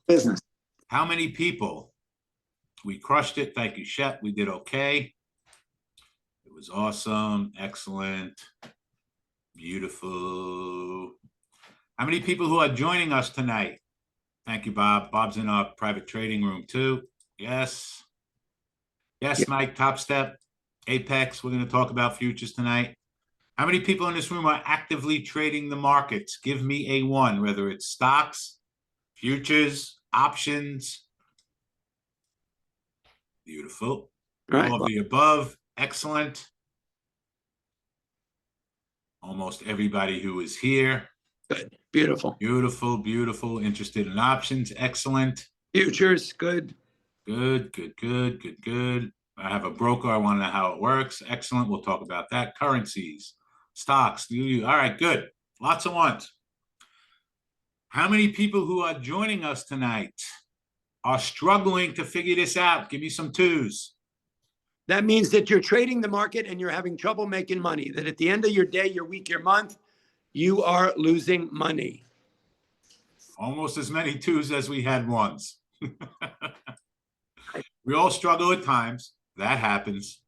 Business. How many people? We crushed it. Thank you, Shep. We did okay. It was awesome. Excellent. Beautiful. How many people who are joining us tonight? Thank you, Bob. Bob's in our private trading room too. Yes. Yes, Mike, Top Step, Apex. We're going to talk about futures tonight. How many people in this room are actively trading the markets? Give me a one, whether it's stocks, futures, options. Beautiful. Right. All of the above. Excellent. Almost everybody who is here. Good. Beautiful. Beautiful, beautiful. Interested in options. Excellent. Futures. Good. Good, good, good, good, good. I have a broker. I want to know how it works. Excellent. We'll talk about that. Currencies, stocks. All right, good. Lots of ones. How many people who are joining us tonight are struggling to figure this out? Give me some twos. That means that you're trading the market and you're having trouble making money. That at the end of your day, your week, your month, you are losing money. Almost as many twos as we had ones. We all struggle at times. That happens.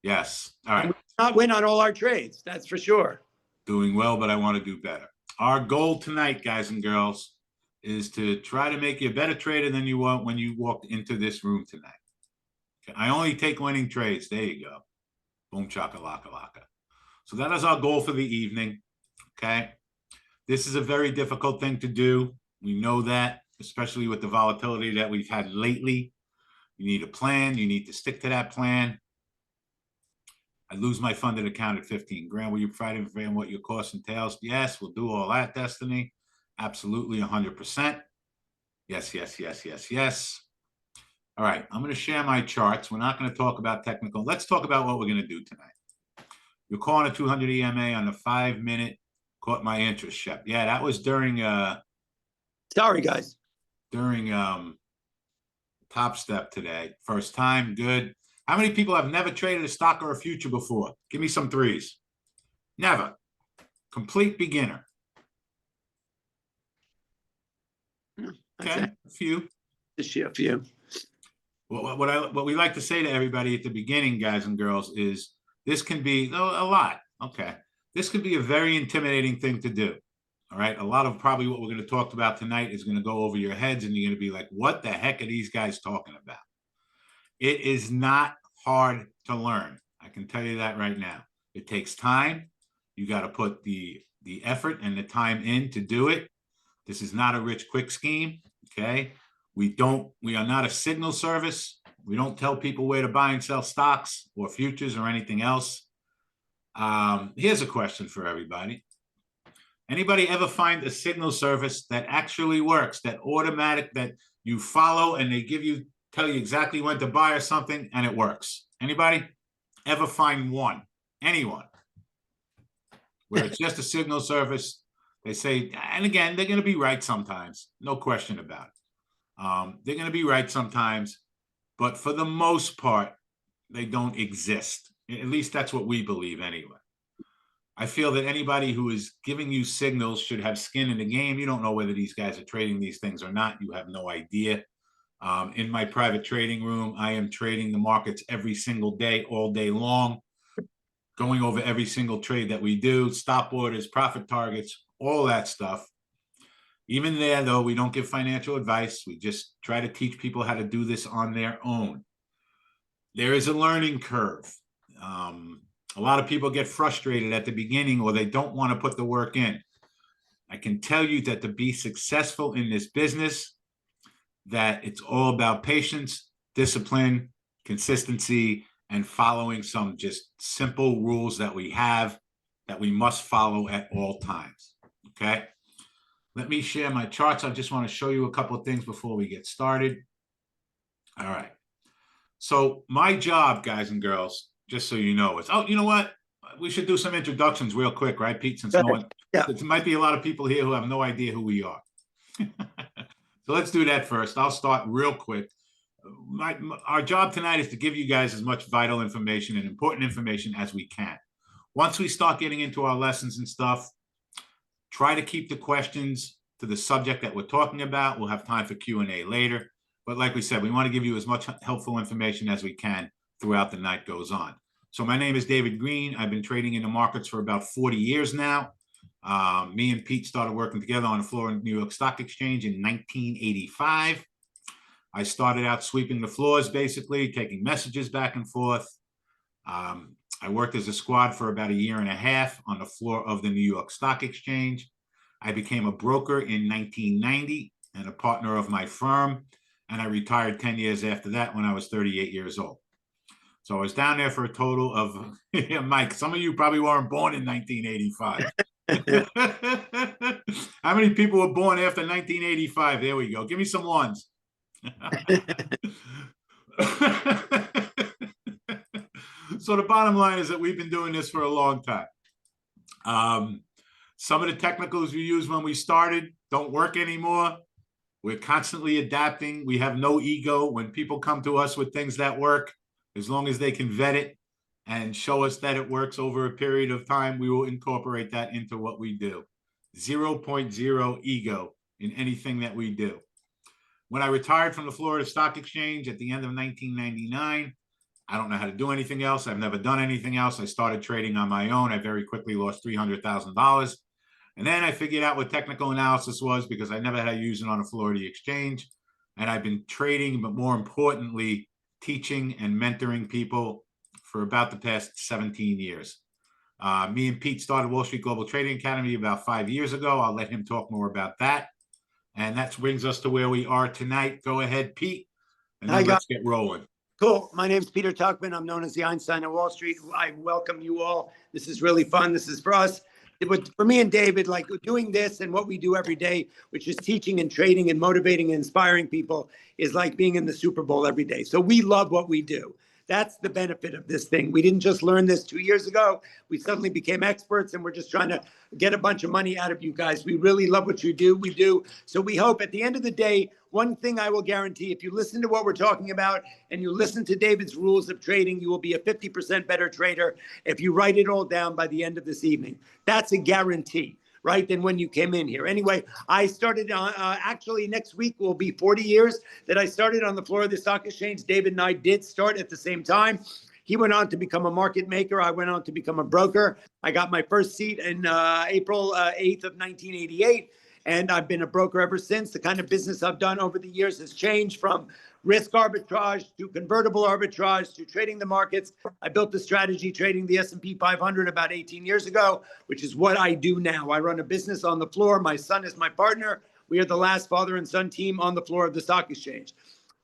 Yes. All right. And we cannot win on all our trades. That's for sure. Doing well, but I want to do better. Our goal tonight, guys and girls, is to try to make you a better trader than you were when you walked into this room tonight. Okay. I only take winning trades. There you go. Boom, chaka-laka. So that is our goal for the evening. Okay. This is a very difficult thing to do. We know that, especially with the volatility that we've had lately. You need a plan. You need to stick to that plan. I lose my funded account at 15 grand. Will you provide information what your cost entails? Yes, we'll do all that, Destiny. Absolutely, 100%. Yes, yes, yes, yes, yes. All right, I'm going to share my charts. We're not going to talk about technical. Let's talk about what we're going to do tonight. You're calling a 200 EMA on the 5-minute. Caught my interest, Shep. Yeah, that was during Sorry, guys. During Top Step today. First time, good. How many people have never traded a stock or a future before? Give me some threes. Never. Complete beginner. Okay, a few. Just a few. What we like to say to everybody at the beginning, guys and girls, is this can be a lot. Okay. This could be a very intimidating thing to do. All right. A lot of probably what we're going to talk about tonight is going to go over your heads and you're going to be like, what the heck are these guys talking about? It is not hard to learn. I can tell you that right now. It takes time. You got to put the effort and the time in to do it. This is not a rich quick scheme. Okay. We are not a signal service. We don't tell people where to buy and sell stocks or futures or anything else. Here's a question for everybody. Anybody ever find a signal service that actually works, that automatic, that you follow and they tell you exactly when to buy or something and it works? Anybody ever find one? Anyone? Where it's just a signal service. They say, and again, they're going to be right sometimes. No question about it. They're going to be right sometimes, but for the most part, they don't exist. At least that's what we believe anyway. I feel that anybody who is giving you signals should have skin in the game. You don't know whether these guys are trading these things or not. You have no idea. In my private trading room, I am trading the markets every single day, all day long, going over every single trade that we do, stop orders, profit targets, all that stuff. Even there, though, we don't give financial advice. We just try to teach people how to do this on their own. There is a learning curve. A lot of people get frustrated at the beginning or they don't want to put the work in. I can tell you that to be successful in this business, that it's all about patience, discipline, consistency, and following some just simple rules that we have that we must follow at all times. Okay. Let me share my charts. I just want to show you a couple of things before we get started. All right. So my job, guys and girls, just so you know, is, you know what? We should do some introductions real quick, right, Pete? Since no one, there might be a lot of people here who have no idea who we are. So let's do that first. I'll start real quick. Our job tonight is to give you guys as much vital information and important information as we can. Once we start getting into our lessons and stuff, try to keep the questions to the subject that we're talking about. We'll have time for Q&A later. But like we said, we want to give you as much helpful information as we can throughout the night goes on. So my name is David Green. I've been trading in the markets for about 40 years now. Me and Pete started working together on the floor in New York Stock Exchange in 1985. I started out sweeping the floors, basically, taking messages back and forth. I worked as a squad for about 1.5 years on the floor of the New York Stock Exchange. I became a broker in 1990 and a partner of my firm, and I retired 10 years after that when I was 38 years old. So I was down there for a total of, Mike, some of you probably weren't born in 1985. How many people were born after 1985? There we go. Give me some ones. So the bottom line is that we've been doing this for a long time. Some of the technicals we used when we started don't work anymore. We're constantly adapting. We have no ego. When people come to us with things that work, as long as they can vet it and show us that it works over a period of time, we will incorporate that into what we do. 0.0 ego in anything that we do. When I retired from the Florida Stock Exchange at the end of 1999, I don't know how to do anything else. I've never done anything else. I started trading on my own. I very quickly lost $300,000. And then I figured out what technical analysis was because I never had to use it on the floor of the exchange. And I've been trading, but more importantly, teaching and mentoring people for about the past 17 years. Me and Pete started Wall Street Global Trading Academy about 5 years ago. I'll let him talk more about that. And that brings us to where we are tonight. Go ahead, Pete, and then let's get rolling. Cool. My name's Peter Tuchman. I'm known as the Einstein of Wall Street. I welcome you all. This is really fun. This is for us. For me and David, like doing this and what we do every day, which is teaching and trading and motivating and inspiring people, is like being in the Super Bowl every day. So we love what we do. That's the benefit of this thing. We didn't just learn this 2 years ago. We suddenly became experts, and we're just trying to get a bunch of money out of you guys. We really love what you do. We do. So we hope at the end of the day, one thing I will guarantee, if you listen to what we're talking about and you listen to David's rules of trading, you will be a 50% better trader if you write it all down by the end of this evening. That's a guarantee, right, than when you came in here. Anyway, I started actually next week will be 40 years that I started on the floor of the stock exchange. David and I did start at the same time. He went on to become a market maker. I went on to become a broker. I got my first seat in April 8th of 1988. And I've been a broker ever since. The kind of business I've done over the years has changed from risk arbitrage to convertible arbitrage to trading the markets. I built the strategy trading the S&P 500 about 18 years ago, which is what I do now. I run a business on the floor. My son is my partner. We are the last father and son team on the floor of the stock exchange.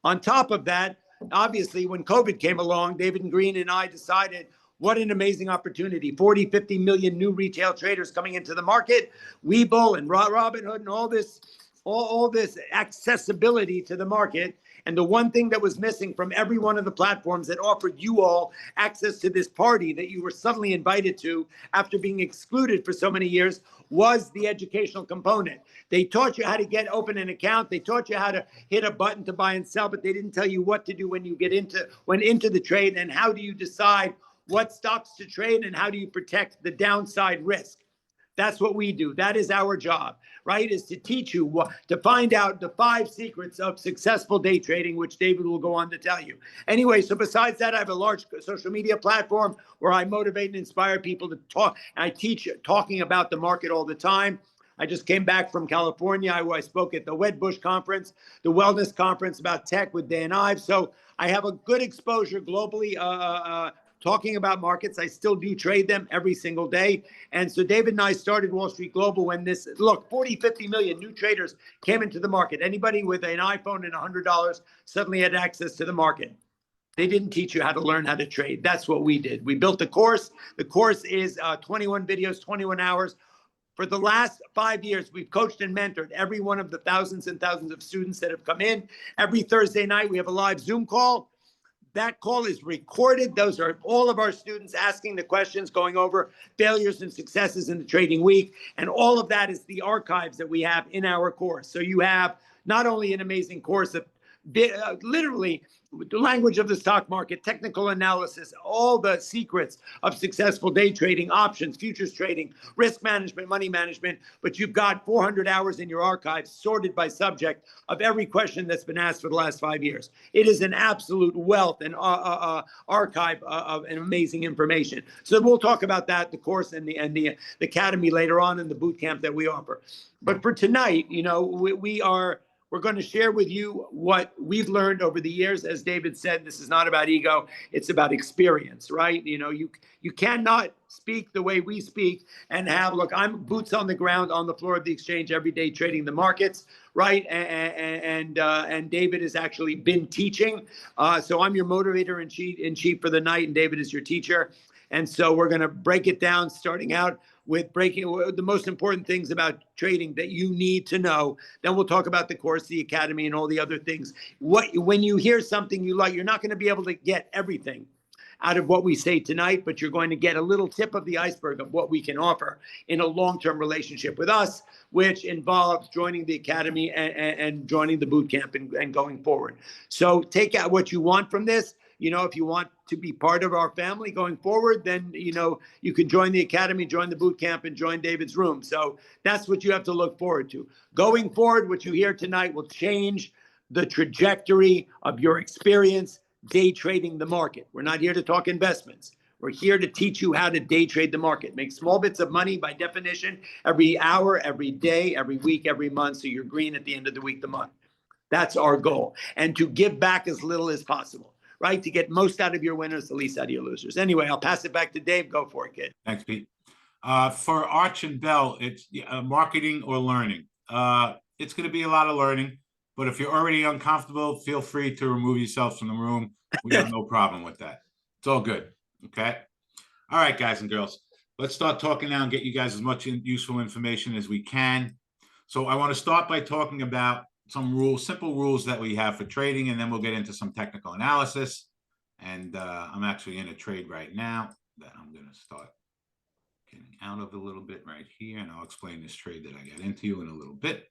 On top of that, obviously, when COVID came along, David Green and I decided, what an amazing opportunity. 40, 50 million new retail traders coming into the market. Webull and Robinhood and all this accessibility to the market. And the one thing that was missing from every one of the platforms that offered you all access to this party that you were suddenly invited to after being excluded for so many years was the educational component. They taught you how to open an account. They taught you how to hit a button to buy and sell, but they didn't tell you what to do when you went into the trade, and how do you decide what stocks to trade and how do you protect the downside risk. That's what we do. That is our job, right? Is to teach you to find out the 5 secrets of successful day trading, which David will go on to tell you. Anyway, so besides that, I have a large social media platform where I motivate and inspire people to talk. And I teach talking about the market all the time. I just came back from California. I spoke at the Wedbush conference, the wellness conference about tech with Dan Ives. So I have a good exposure globally, talking about markets. I still do trade them every single day. And so David and I started Wall Street Global when 40, 50 million new traders came into the market. Anybody with an iPhone and $100 suddenly had access to the market. They didn't teach you how to learn how to trade. That's what we did. We built a course. The course is 21 videos, 21 hours. For the last 5 years, we've coached and mentored every one of the thousands and thousands of students that have come in. Every Thursday night, we have a live Zoom call. That call is recorded. Those are all of our students asking the questions, going over failures and successes in the trading week. And all of that is the archives that we have in our course. So you have not only an amazing course of literally the language of the stock market, technical analysis, all the secrets of successful day trading, options, futures trading, risk management, money management. But you've got 400 hours in your archives sorted by subject of every question that's been asked for the last 5 years. It is an absolute wealth and archive of an amazing information. So we'll talk about that, the course and the academy later on in the boot camp that we offer. But for tonight, you know, we're going to share with you what we've learned over the years. As David said, this is not about ego. It's about experience, right? You know, you cannot speak the way we speak and look, I'm boots on the ground on the floor of the exchange every day trading the markets, right? And David has actually been teaching. So I'm your motivator in chief for the night, and David is your teacher. And so we're going to break it down, starting out with breaking the most important things about trading that you need to know. Then we'll talk about the course, the academy, and all the other things. When you hear something you like, you're not going to be able to get everything out of what we say tonight, but you're going to get a little tip of the iceberg of what we can offer in a long-term relationship with us, which involves joining the academy and joining the boot camp and going forward. So take out what you want from this. You know, if you want to be part of our family going forward, then, you know, you can join the academy, join the boot camp, and join David's room. So that's what you have to look forward to. Going forward, what you hear tonight will change the trajectory of your experience day trading the market. We're not here to talk investments. We're here to teach you how to day trade the market. Make small bits of money by definition, every hour, every day, every week, every month, so you're green at the end of the week, the month. That's our goal. And to give back as little as possible. Right? To get most out of your winners, the least out of your losers. Anyway, I'll pass it back to Dave. Go for it, kid. Thanks, Pete. For Arch and Bell, it's marketing or learning. It's going to be a lot of learning, but if you're already uncomfortable, feel free to remove yourselves from the room. We have no problem with that. It's all good. Okay. All right, guys and girls, let's start talking now and get you guys as much useful information as we can. So I want to start by talking about some rules, simple rules that we have for trading, and then we'll get into some technical analysis. And I'm actually in a trade right now that I'm going to start getting out of a little bit right here, and I'll explain this trade that I got into you in a little bit.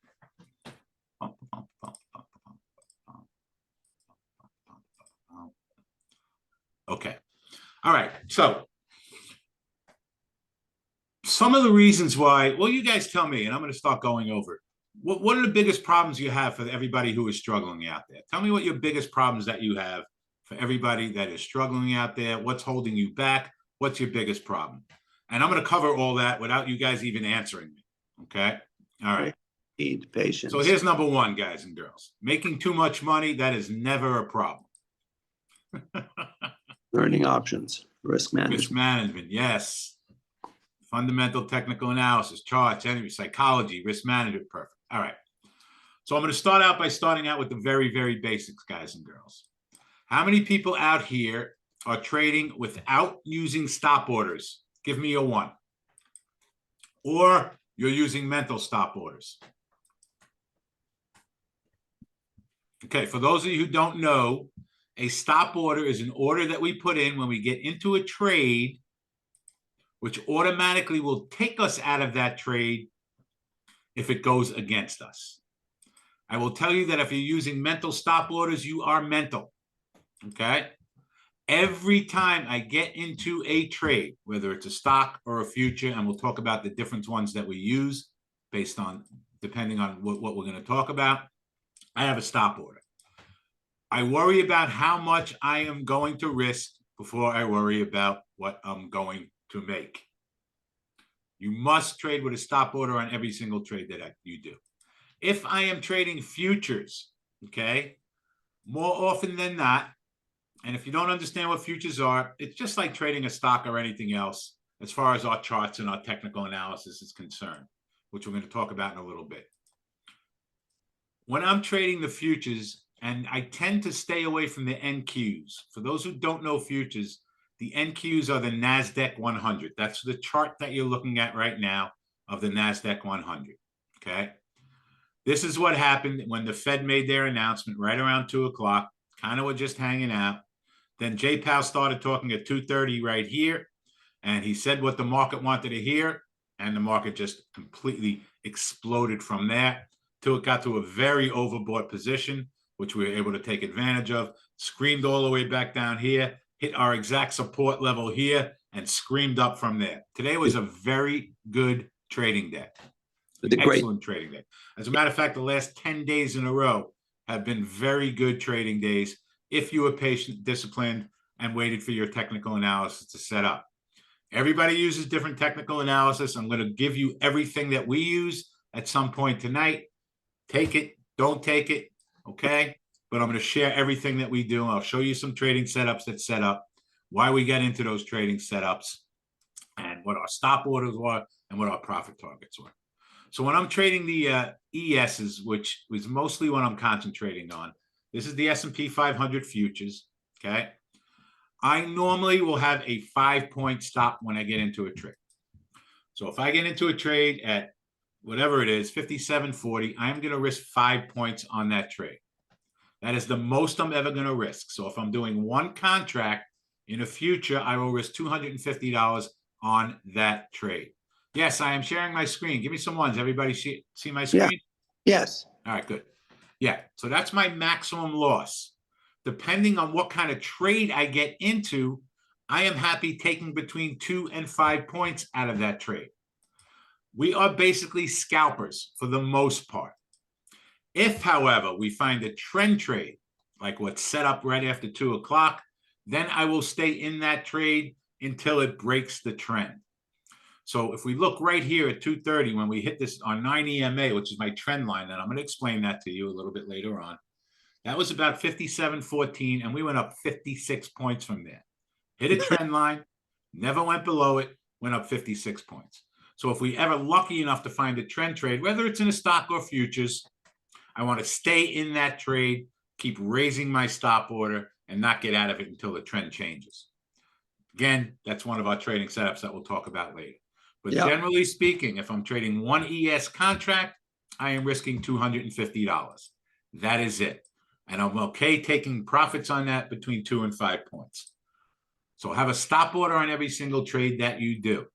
Okay. All right. So some of the reasons why, well, you guys tell me, and I'm going to start going over it. What are the biggest problems you have for everybody who is struggling out there? Tell me what your biggest problems that you have for everybody that is struggling out there. What's holding you back? What's your biggest problem? And I'm going to cover all that without you guys even answering me. Okay. All right. Need patience. So here's number one, guys and girls. Making too much money, that is never a problem. Learning options, risk management. Risk management, yes. Fundamental technical analysis, charts, energy, psychology, risk management, perfect. All right. So I'm going to start out by starting out with the very, very basics, guys and girls. How many people out here are trading without using stop orders? Give me a one. Or you're using mental stop orders. Okay, for those of you who don't know, a stop order is an order that we put in when we get into a trade, which automatically will take us out of that trade if it goes against us. I will tell you that if you're using mental stop orders, you are mental, okay? Every time I get into a trade, whether it's a stock or a future, and we'll talk about the different ones that we use based on, depending on what we're going to talk about, I have a stop order. I worry about how much I am going to risk before I worry about what I'm going to make. You must trade with a stop order on every single trade that you do. If I am trading futures, okay, more often than not, and if you don't understand what futures are, it's just like trading a stock or anything else as far as our charts and our technical analysis is concerned, which we're going to talk about in a little bit. When I'm trading the futures, and I tend to stay away from the NQs. For those who don't know futures, the NQs are the NASDAQ 100. That's the chart that you're looking at right now of the NASDAQ 100, okay? This is what happened when the Fed made their announcement right around 2 o'clock, kind of were just hanging out. Then Jay Powell started talking at 2:30 right here, and he said what the market wanted to hear, and the market just completely exploded from there till it got to a very overbought position. which we were able to take advantage of, screamed all the way back down here, hit our exact support level here, and screamed up from there. Today was a very good trading day. Excellent trading day. As a matter of fact, the last 10 days in a row have been very good trading days if you were patient, disciplined, and waited for your technical analysis to set up. Everybody uses different technical analysis. I'm going to give you everything that we use at some point tonight. Take it, don't take it, okay? But I'm going to share everything that we do. I'll show you some trading setups that set up, why we get into those trading setups, and what our stop orders were, and what our profit targets were. So when I'm trading the ESs, which is mostly what I'm concentrating on, this is the S&P 500 futures, okay? I normally will have a 5-point stop when I get into a trade. So if I get into a trade at whatever it is, 57.40, I'm going to risk 5 points on that trade. That is the most I'm ever going to risk. So if I'm doing one contract in a future, I will risk $250 on that trade. Yes, I am sharing my screen. Give me some ones. Everybody see my screen? Yeah. Yes. All right, good. Yeah, so that's my maximum loss. Depending on what kind of trade I get into, I am happy taking between 2 and 5 points out of that trade. We are basically scalpers for the most part. If, however, we find a trend trade, like what's set up right after 2 o'clock, then I will stay in that trade until it breaks the trend. So if we look right here at 2:30, when we hit this on 9 EMA, which is my trend line, and I'm going to explain that to you a little bit later on, that was about 57.14, and we went up 56 points from there. Hit a trend line, never went below it, went up 56 points. So if we ever lucky enough to find a trend trade, whether it's in a stock or futures, I want to stay in that trade, keep raising my stop order, and not get out of it until the trend changes. Again, that's one of our trading setups that we'll talk about later. But generally speaking, if I'm trading one ES contract, I am risking $250. That is it. And I'm okay taking profits on that between 2 and 5 points. So have a stop order on every single trade that you do.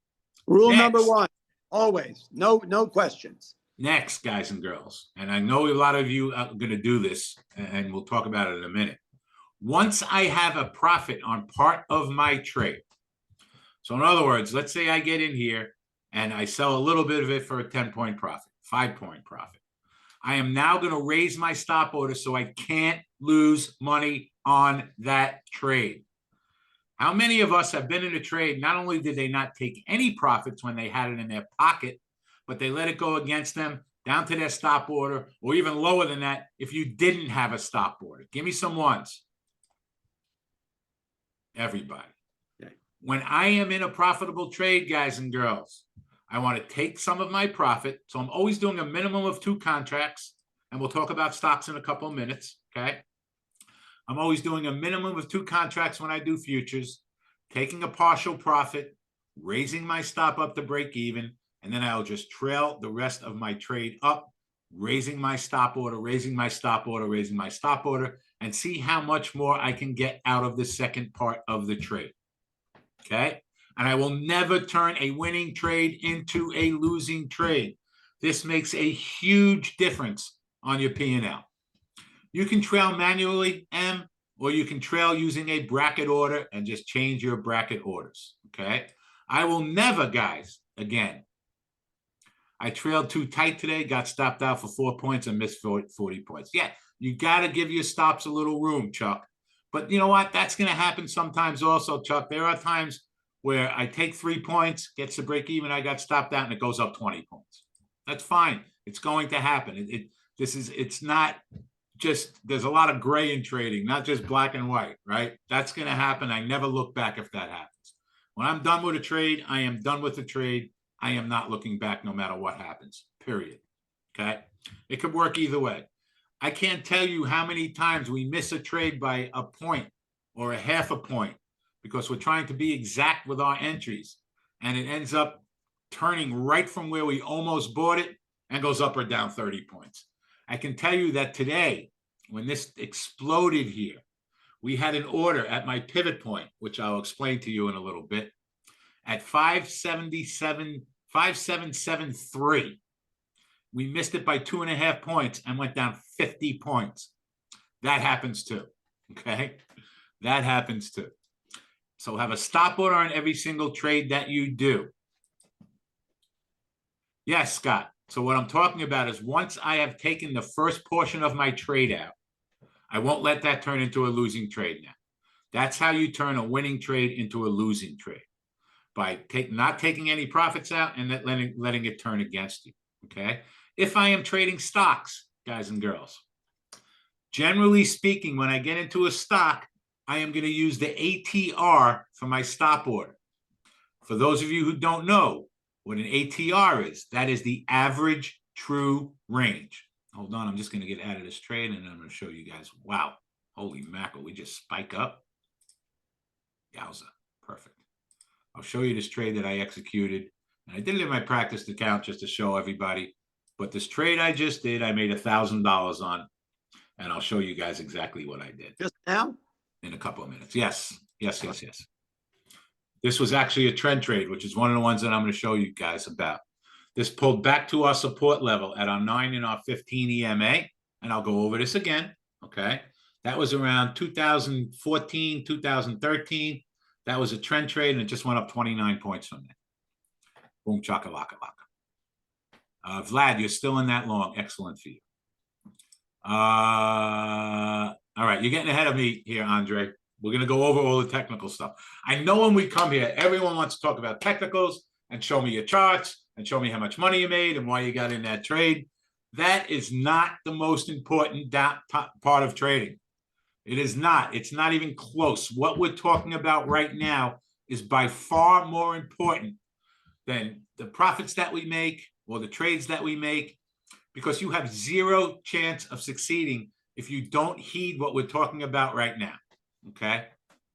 Rule number 1, always, no questions. Next, guys and girls, and I know a lot of you are going to do this, and we'll talk about it in a minute. Once I have a profit on part of my trade, so in other words, let's say I get in here and I sell a little bit of it for a 10-point profit, 5-point profit. I am now going to raise my stop order so I can't lose money on that trade. How many of us have been in a trade, not only did they not take any profits when they had it in their pocket, but they let it go against them down to their stop order, or even lower than that if you didn't have a stop order? Give me some ones. Everybody. Okay. When I am in a profitable trade, guys and girls, I want to take some of my profit. So I'm always doing a minimum of 2 contracts, and we'll talk about stocks in a couple of minutes, okay? I'm always doing a minimum of 2 contracts when I do futures, taking a partial profit, raising my stop up to break even, and then I'll just trail the rest of my trade up, raising my stop order, raising my stop order, raising my stop order, and see how much more I can get out of the second part of the trade, okay? And I will never turn a winning trade into a losing trade. This makes a huge difference on your P&L. You can trail manually, or you can trail using a bracket order and just change your bracket orders, okay? I will never, guys, again, I trailed too tight today, got stopped out for 4 points and missed 40 points. Yeah, you got to give your stops a little room, Chuck. But you know what? That's going to happen sometimes also, Chuck. There are times where I take 3 points, gets to break even, I got stopped out, and it goes up 20 points. That's fine. It's going to happen. It's not just, there's a lot of gray in trading, not just black and white, right? That's going to happen. I never look back if that happens. When I'm done with a trade, I am done with the trade. I am not looking back no matter what happens, period. Okay? It could work either way. I can't tell you how many times we miss a trade by a point or a half a point because we're trying to be exact with our entries, and it ends up turning right from where we almost bought it and goes up or down 30 points. I can tell you that today, when this exploded here, we had an order at my pivot point, which I'll explain to you in a little bit, at 5773. We missed it by 2.5 points and went down 50 points. That happens too. Okay. That happens too. So have a stop order on every single trade that you do. Yes, Scott. So what I'm talking about is once I have taken the first portion of my trade out, I won't let that turn into a losing trade now. That's how you turn a winning trade into a losing trade, by not taking any profits out and letting it turn against you. Okay. If I am trading stocks, guys and girls, generally speaking, when I get into a stock, I am going to use the ATR for my stop order. For those of you who don't know what an ATR is, that is the average true range. Hold on, I'm just going to get out of this trade and I'm going to show you guys. Wow, holy mackerel, we just spike up. Yowza, perfect. I'll show you this trade that I executed. And I did it in my practice account just to show everybody. But this trade I just did, I made $1,000 on. And I'll show you guys exactly what I did. Just now? In a couple of minutes. Yes. This was actually a trend trade, which is one of the ones that I'm going to show you guys about. This pulled back to our support level at our 9 and our 15 EMA. And I'll go over this again. Okay. That was around 2014, 2013. That was a trend trade, and it just went up 29 points from there. Boom, chakalaka laka. Vlad, you're still in that long. Excellent for you. All right, you're getting ahead of me here, Andre. We're going to go over all the technical stuff. I know when we come here, everyone wants to talk about technicals and show me your charts and show me how much money you made and why you got in that trade. That is not the most important part of trading. It is not. It's not even close. What we're talking about right now is by far more important than the profits that we make or the trades that we make, because you have zero chance of succeeding if you don't heed what we're talking about right now. Okay?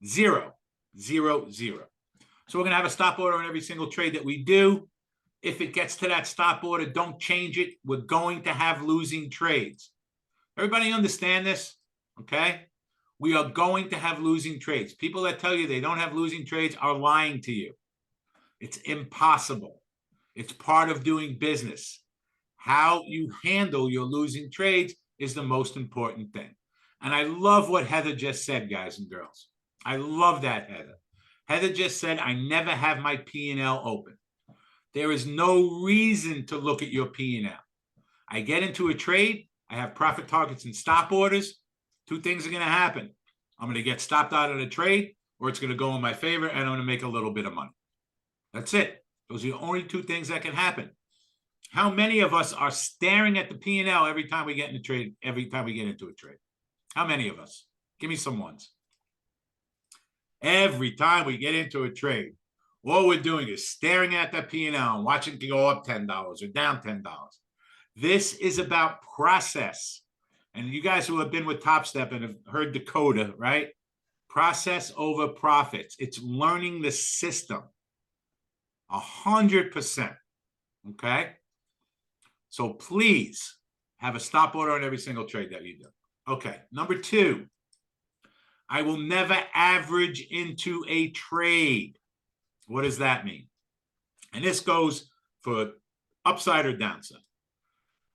Zero. So we're going to have a stop order on every single trade that we do. If it gets to that stop order, don't change it. We're going to have losing trades. Everybody understand this? Okay? We are going to have losing trades. People that tell you they don't have losing trades are lying to you. It's impossible. It's part of doing business. How you handle your losing trades is the most important thing. And I love what Heather just said, guys and girls. I love that, Heather. Heather just said, I never have my P&L open. There is no reason to look at your P&L. I get into a trade. I have profit targets and stop orders. Two things are going to happen. I'm going to get stopped out of the trade, or it's going to go in my favor, and I'm going to make a little bit of money. That's it. Those are the only two things that can happen. How many of us are staring at the P&L every time we get in a trade, every time we get into a trade? How many of us? Give me some ones. Every time we get into a trade, all we're doing is staring at that P&L and watching it go up $10 or down $10. This is about process. And you guys who have been with Top Step and have heard Dakota, right? Process over profits. It's learning the system. 100%. Okay? So please have a stop order on every single trade that you do. Okay. Number two, I will never average into a trade. What does that mean? And this goes for upside or downside.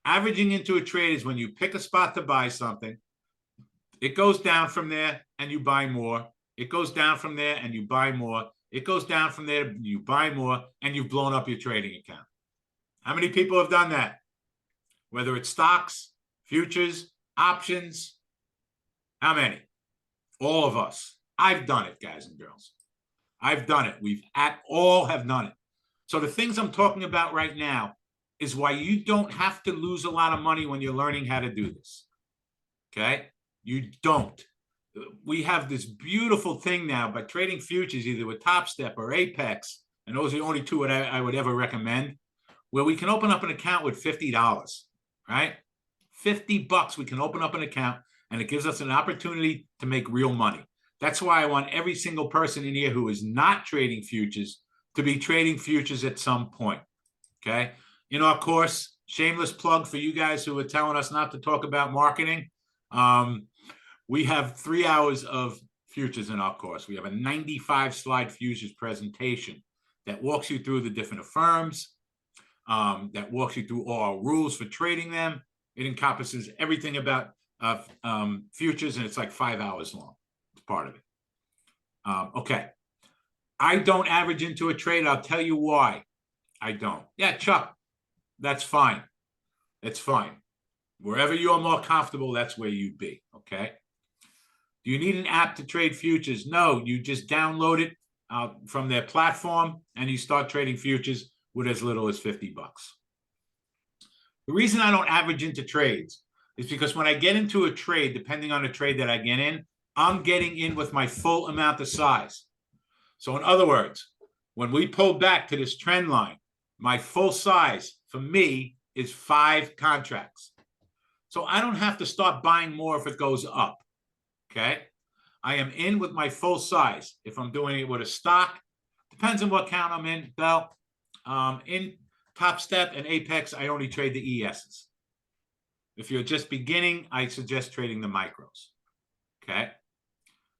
Averaging into a trade is when you pick a spot to buy something. It goes down from there and you buy more. It goes down from there and you buy more. It goes down from there, you buy more, and you've blown up your trading account. How many people have done that? Whether it's stocks, futures, options. How many? All of us. I've done it, guys and girls. I've done it. We've all have done it. So the things I'm talking about right now is why you don't have to lose a lot of money when you're learning how to do this. Okay? You don't. We have this beautiful thing now by trading futures, either with Top Step or Apex, and those are the only two that I would ever recommend, where we can open up an account with $50, right? $50, we can open up an account, and it gives us an opportunity to make real money. That's why I want every single person in here who is not trading futures to be trading futures at some point, okay? In our course, shameless plug for you guys who are telling us not to talk about marketing, we have 3 hours of futures in our course. We have a 95-slide futures presentation that walks you through the different firms, that walks you through all our rules for trading them. It encompasses everything about futures, and it's like 5 hours long. It's part of it. Okay. I don't average into a trade. I'll tell you why I don't. Yeah, Chuck, that's fine. It's fine. Wherever you're more comfortable, that's where you'd be. Okay. Do you need an app to trade futures? No, you just download it from their platform and you start trading futures with as little as 50 bucks. The reason I don't average into trades is because when I get into a trade, depending on the trade that I get in, I'm getting in with my full amount of size. So in other words, when we pull back to this trend line, my full size for me is 5 contracts. So I don't have to start buying more if it goes up. Okay. I am in with my full size. If I'm doing it with a stock, depends on what count I'm in. Bell, in Top Step and Apex, I only trade the ESs. If you're just beginning, I suggest trading the micros. Okay.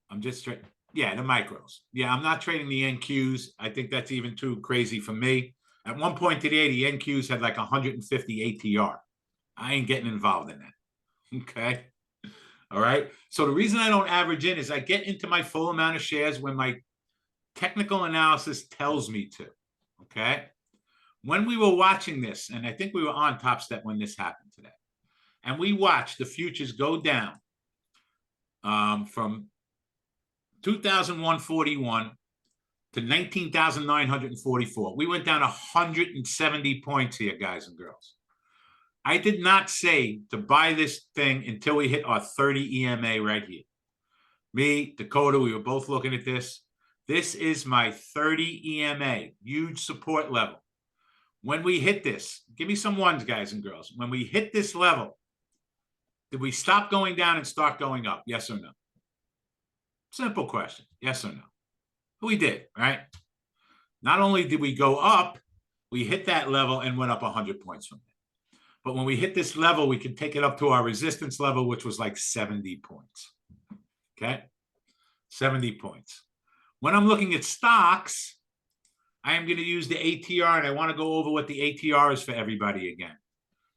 I'm just trading. Yeah, the micros. Yeah, I'm not trading the NQs. I think that's even too crazy for me. At one point today, the NQs had like 150 ATR. I ain't getting involved in that. Okay. All right. So the reason I don't average in is I get into my full amount of shares when my technical analysis tells me to. Okay. When we were watching this, and I think we were on Top Step when this happened today, and we watched the futures go down from 2,141 to 19,944. We went down 170 points here, guys and girls. I did not say to buy this thing until we hit our 30 EMA right here. Me, Dakota, we were both looking at this. This is my 30 EMA, huge support level. When we hit this, give me some ones, guys and girls. When we hit this level, did we stop going down and start going up? Yes or no? Simple question. Yes or no? We did, right? Not only did we go up, we hit that level and went up 100 points from there. But when we hit this level, we can take it up to our resistance level, which was like 70 points. Okay? 70 points. When I'm looking at stocks, I am going to use the ATR, and I want to go over what the ATR is for everybody again,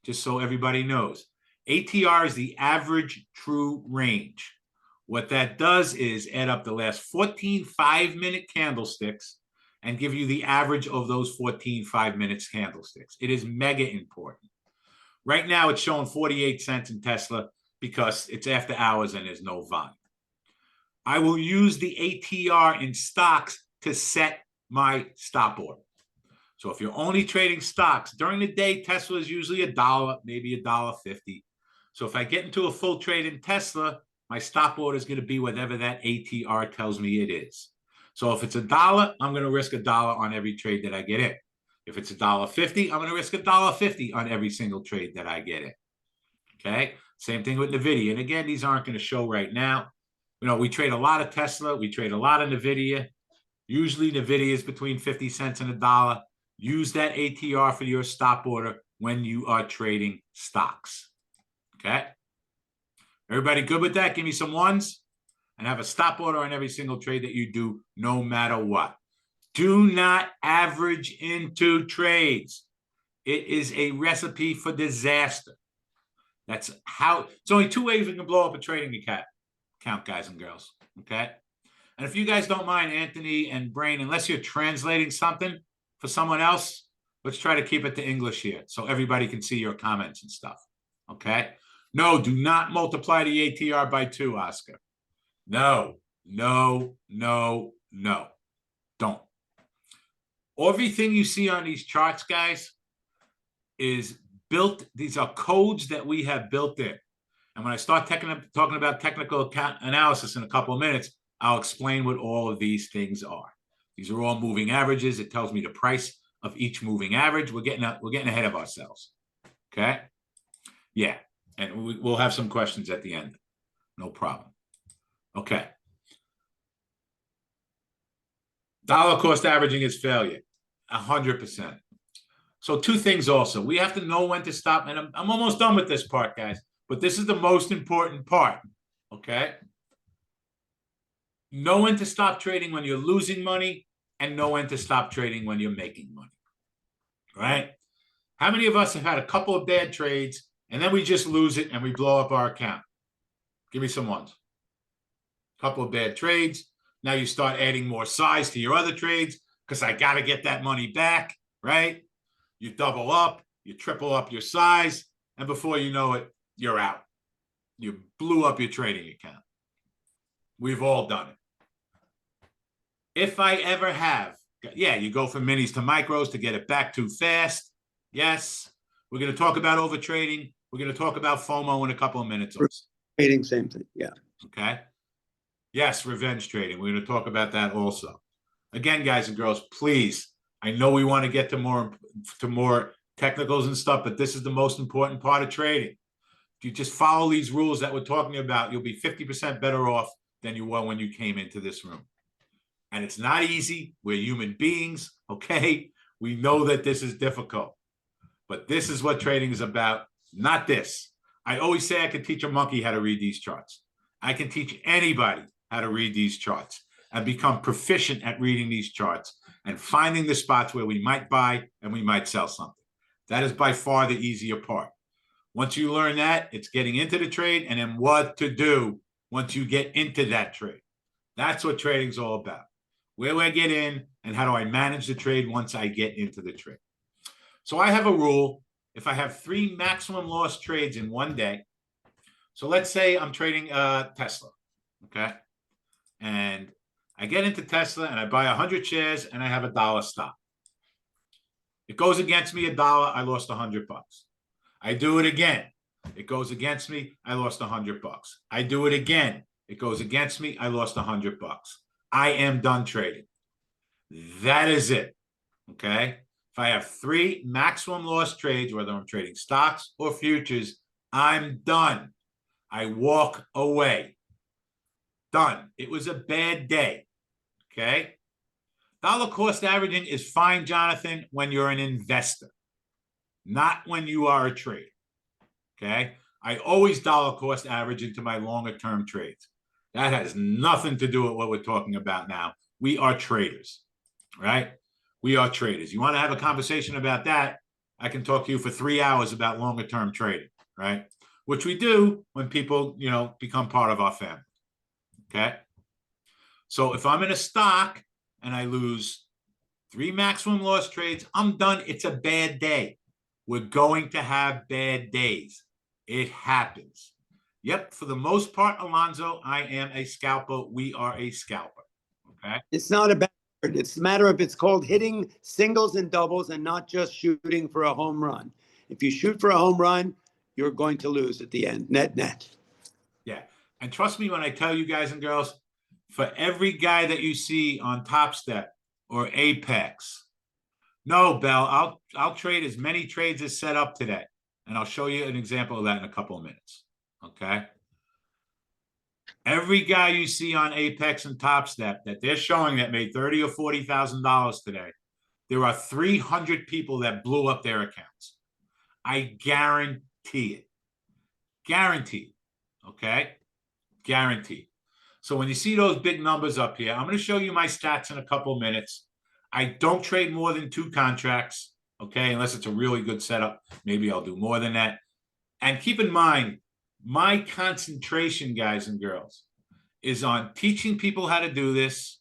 just so everybody knows. ATR is the average true range. What that does is add up the last 14 5-minute candlesticks and give you the average of those 14 5-minute candlesticks. It is mega important. Right now, it's showing 48 cents in Tesla because it's after hours and there's no volume. I will use the ATR in stocks to set my stop order. So if you're only trading stocks, during the day, Tesla is usually $1, maybe $1.50. So if I get into a full trade in Tesla, my stop order is going to be whatever that ATR tells me it is. So if it's $1, I'm going to risk $1 on every trade that I get in. If it's $1.50, I'm going to risk $1.50 on every single trade that I get in. Okay. Same thing with NVIDIA. And again, these aren't going to show right now. You know, we trade a lot of Tesla. We trade a lot of NVIDIA. Usually NVIDIA is between 50 cents and $1. Use that ATR for your stop order when you are trading stocks. Okay. Everybody good with that? Give me some ones and have a stop order on every single trade that you do, no matter what. Do not average into trades. It is a recipe for disaster. That's how, it's only 2 ways we can blow up a trading account, guys and girls. Okay. And if you guys don't mind, Anthony and Brain, unless you're translating something for someone else, let's try to keep it to English here so everybody can see your comments and stuff. Okay. No, do not multiply the ATR by 2, Oscar. No, no, no, no. Don't. Everything you see on these charts, guys, is built. These are codes that we have built in. And when I start talking about technical analysis in a couple of minutes, I'll explain what all of these things are. These are all moving averages. It tells me the price of each moving average. We're getting ahead of ourselves. Okay. Yeah. And we'll have some questions at the end. No problem. Okay. Dollar cost averaging is failure. 100%. So 2 things also. We have to know when to stop. And I'm almost done with this part, guys. But this is the most important part. Okay. Know when to stop trading when you're losing money, and know when to stop trading when you're making money. Right? How many of us have had a couple of bad trades and then we just lose it and we blow up our account? Give me some ones. Couple of bad trades. Now you start adding more size to your other trades because I got to get that money back, right? You double up, you triple up your size, and before you know it, you're out. You blew up your trading account. We've all done it. If I ever have, yeah, you go from minis to micros to get it back too fast. Yes. We're going to talk about overtrading. We're going to talk about FOMO in a couple of minutes. Trading, same thing. Yeah. Okay. Yes, revenge trading. We're going to talk about that also. Again, guys and girls, please. I know we want to get to more technicals and stuff, but this is the most important part of trading. If you just follow these rules that we're talking about, you'll be 50% better off than you were when you came into this room. And it's not easy. We're human beings, okay? We know that this is difficult. But this is what trading is about, not this. I always say I can teach a monkey how to read these charts. I can teach anybody how to read these charts and become proficient at reading these charts and finding the spots where we might buy and we might sell something. That is by far the easier part. Once you learn that, it's getting into the trade and then what to do once you get into that trade. That's what trading's all about. Where do I get in and how do I manage the trade once I get into the trade? So I have a rule. If I have 3 maximum loss trades in one day, so let's say I'm trading Tesla, okay? And I get into Tesla and I buy 100 shares and I have $1 stop. It goes against me $1, I lost $100. I do it again. It goes against me, I lost $100. I do it again. It goes against me, I lost $100. I am done trading. That is it, okay? If I have 3 maximum loss trades, whether I'm trading stocks or futures, I'm done. I walk away. Done. It was a bad day, okay? Dollar cost averaging is fine, Jonathan, when you're an investor, not when you are a trader, okay? I always dollar cost average into my longer term trades. That has nothing to do with what we're talking about now. We are traders, right? We are traders. You want to have a conversation about that? I can talk to you for 3 hours about longer term trading, right? Which we do when people, become part of our family, okay? So if I'm in a stock and I lose 3 maximum loss trades, I'm done. It's a bad day. We're going to have bad days. It happens. Yep, for the most part, Alonzo, I am a scalper. We are a scalper, okay? It's not a bad word. It's a matter of it's called hitting singles and doubles and not just shooting for a home run. If you shoot for a home run, you're going to lose at the end, net. Yeah, and trust me when I tell you guys and girls, for every guy that you see on Top Step or Apex, no, Bell, I'll trade as many trades as set up today. And I'll show you an example of that in a couple of minutes. Okay. Every guy you see on Apex and Top Step that they're showing that made $30,000 or $40,000 today, there are 300 people that blew up their accounts. I guarantee it. Guaranteed. Okay. Guaranteed. So when you see those big numbers up here, I'm going to show you my stats in a couple of minutes. I don't trade more than 2 contracts. Okay. Unless it's a really good setup. Maybe I'll do more than that. And keep in mind, my concentration, guys and girls, is on teaching people how to do this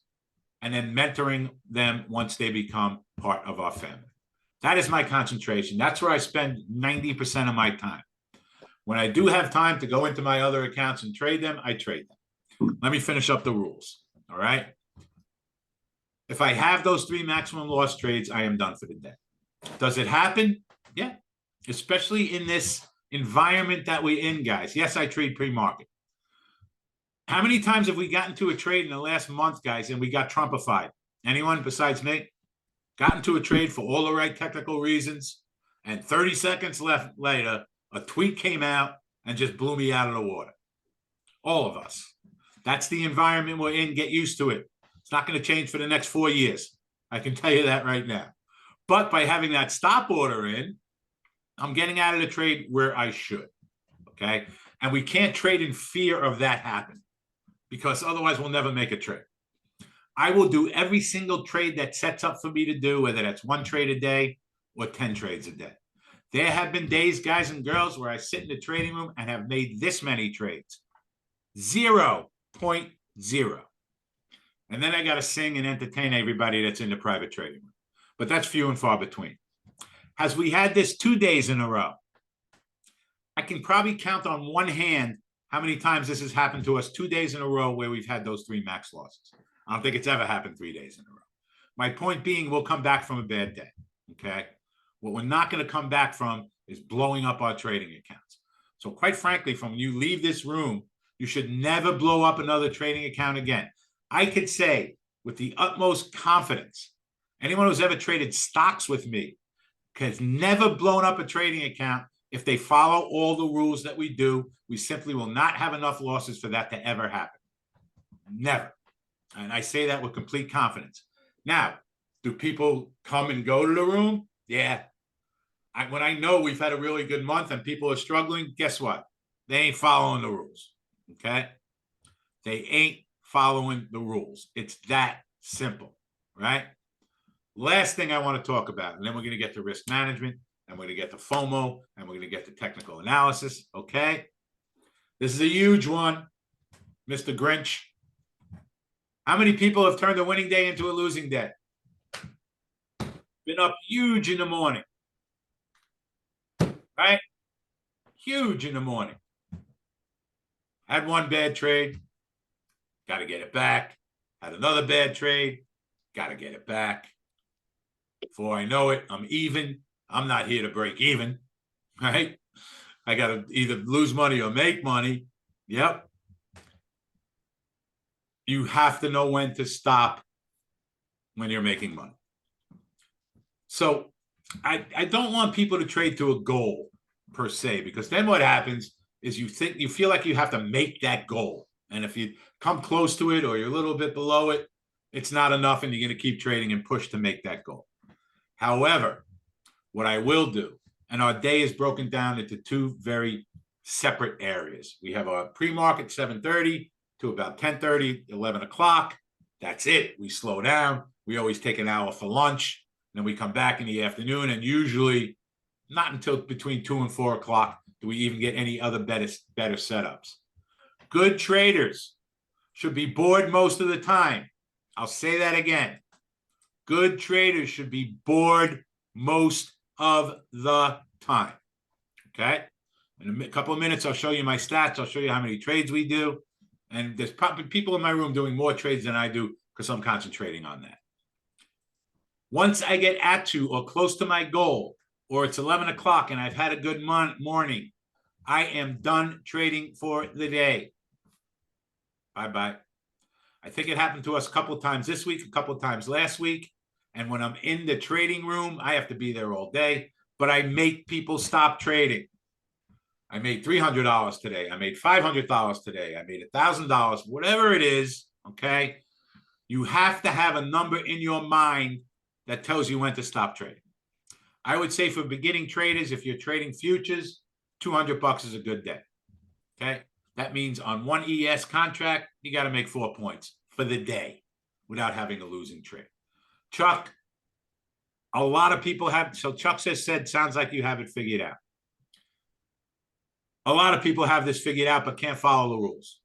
and then mentoring them once they become part of our family. That is my concentration. That's where I spend 90% of my time. When I do have time to go into my other accounts and trade them, I trade them. Let me finish up the rules. All right. If I have those 3 maximum loss trades, I am done for the day. Does it happen? Yeah. Especially in this environment that we're in, guys. Yes, I trade pre-market. How many times have we gotten to a trade in the last month, guys, and we got Trumpified? Anyone besides me? Got into a trade for all the right technical reasons, and 30 seconds later, a tweet came out and just blew me out of the water. All of us. That's the environment we're in. Get used to it. It's not going to change for the next 4 years. I can tell you that right now. But by having that stop order in, I'm getting out of the trade where I should, okay? And we can't trade in fear of that happening because otherwise we'll never make a trade. I will do every single trade that sets up for me to do, whether that's 1 trade a day or 10 trades a day. There have been days, guys and girls, where I sit in the trading room and have made this many trades. 0.0. And then I got to sing and entertain everybody that's in the private trading room. But that's few and far between. As we had this 2 days in a row, I can probably count on one hand how many times this has happened to us 2 days in a row where we've had those 3 max losses. I don't think it's ever happened 3 days in a row. My point being, we'll come back from a bad day, okay? What we're not going to come back from is blowing up our trading accounts. So quite frankly, from when you leave this room, you should never blow up another trading account again. I could say with the utmost confidence, anyone who's ever traded stocks with me has never blown up a trading account. If they follow all the rules that we do, we simply will not have enough losses for that to ever happen. Never. And I say that with complete confidence. Now, do people come and go to the room? Yeah. When I know we've had a really good month and people are struggling, guess what? They ain't following the rules, okay? They ain't following the rules. It's that simple, right? Last thing I want to talk about, and then we're going to get to risk management, and we're going to get to FOMO, and we're going to get to technical analysis, okay? This is a huge one, Mr. Grinch. How many people have turned a winning day into a losing day? Been up huge in the morning, right? Huge in the morning. Had one bad trade, got to get it back. Had another bad trade, got to get it back. Before I know it, I'm even. I'm not here to break even, right? I got to either lose money or make money. Yep. You have to know when to stop when you're making money. So I don't want people to trade to a goal per se, because then what happens is you feel like you have to make that goal. And if you come close to it or you're a little bit below it, it's not enough and you're going to keep trading and push to make that goal. However, what I will do, and our day is broken down into 2 very separate areas. We have our pre-market 7:30 to about 10:30, 11 o'clock. That's it. We slow down. We always take an hour for lunch. Then we come back in the afternoon, and usually not until between 2 and 4 o'clock do we even get any other better setups. Good traders should be bored most of the time. I'll say that again. Good traders should be bored most of the time. Okay? In a couple of minutes, I'll show you my stats. I'll show you how many trades we do. And there's probably people in my room doing more trades than I do because I'm concentrating on that. Once I get at to or close to my goal, or it's 11 o'clock and I've had a good morning, I am done trading for the day. Bye-bye. I think it happened to us a couple of times this week, a couple of times last week. And when I'm in the trading room, I have to be there all day, but I make people stop trading. I made $300 today. I made $500 today. I made $1,000, whatever it is, okay? You have to have a number in your mind that tells you when to stop trading. I would say for beginning traders, if you're trading futures, $200 is a good day, okay? That means on one ES contract, you got to make 4 points for the day without having a losing trade. Chuck, a lot of people have, so Chuck said, sounds like you have it figured out. A lot of people have this figured out, but can't follow the rules.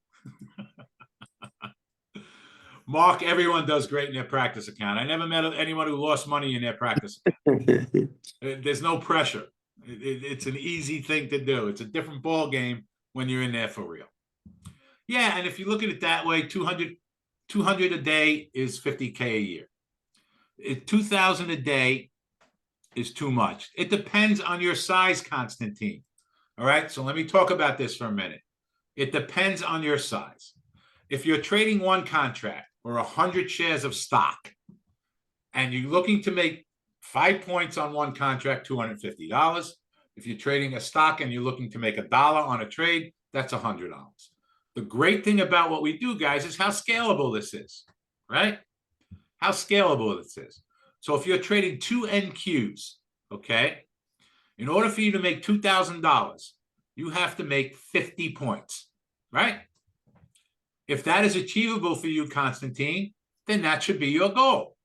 Mark, everyone does great in their practice account. I never met anyone who lost money in their practice account. There's no pressure. It's an easy thing to do. It's a different ball game when you're in there for real. Yeah, and if you look at it that way, 200 a day is 50K a year. 2,000 a day is too much. It depends on your size, Constantine. All right, so let me talk about this for a minute. It depends on your size. If you're trading one contract or 100 shares of stock and you're looking to make 5 points on one contract, $250. If you're trading a stock and you're looking to make $1 on a trade, that's $100. The great thing about what we do, guys, is how scalable this is, right? How scalable this is. So if you're trading 2 NQs, okay, in order for you to make $2,000, you have to make 50 points, right? If that is achievable for you, Constantine, then that should be your goal,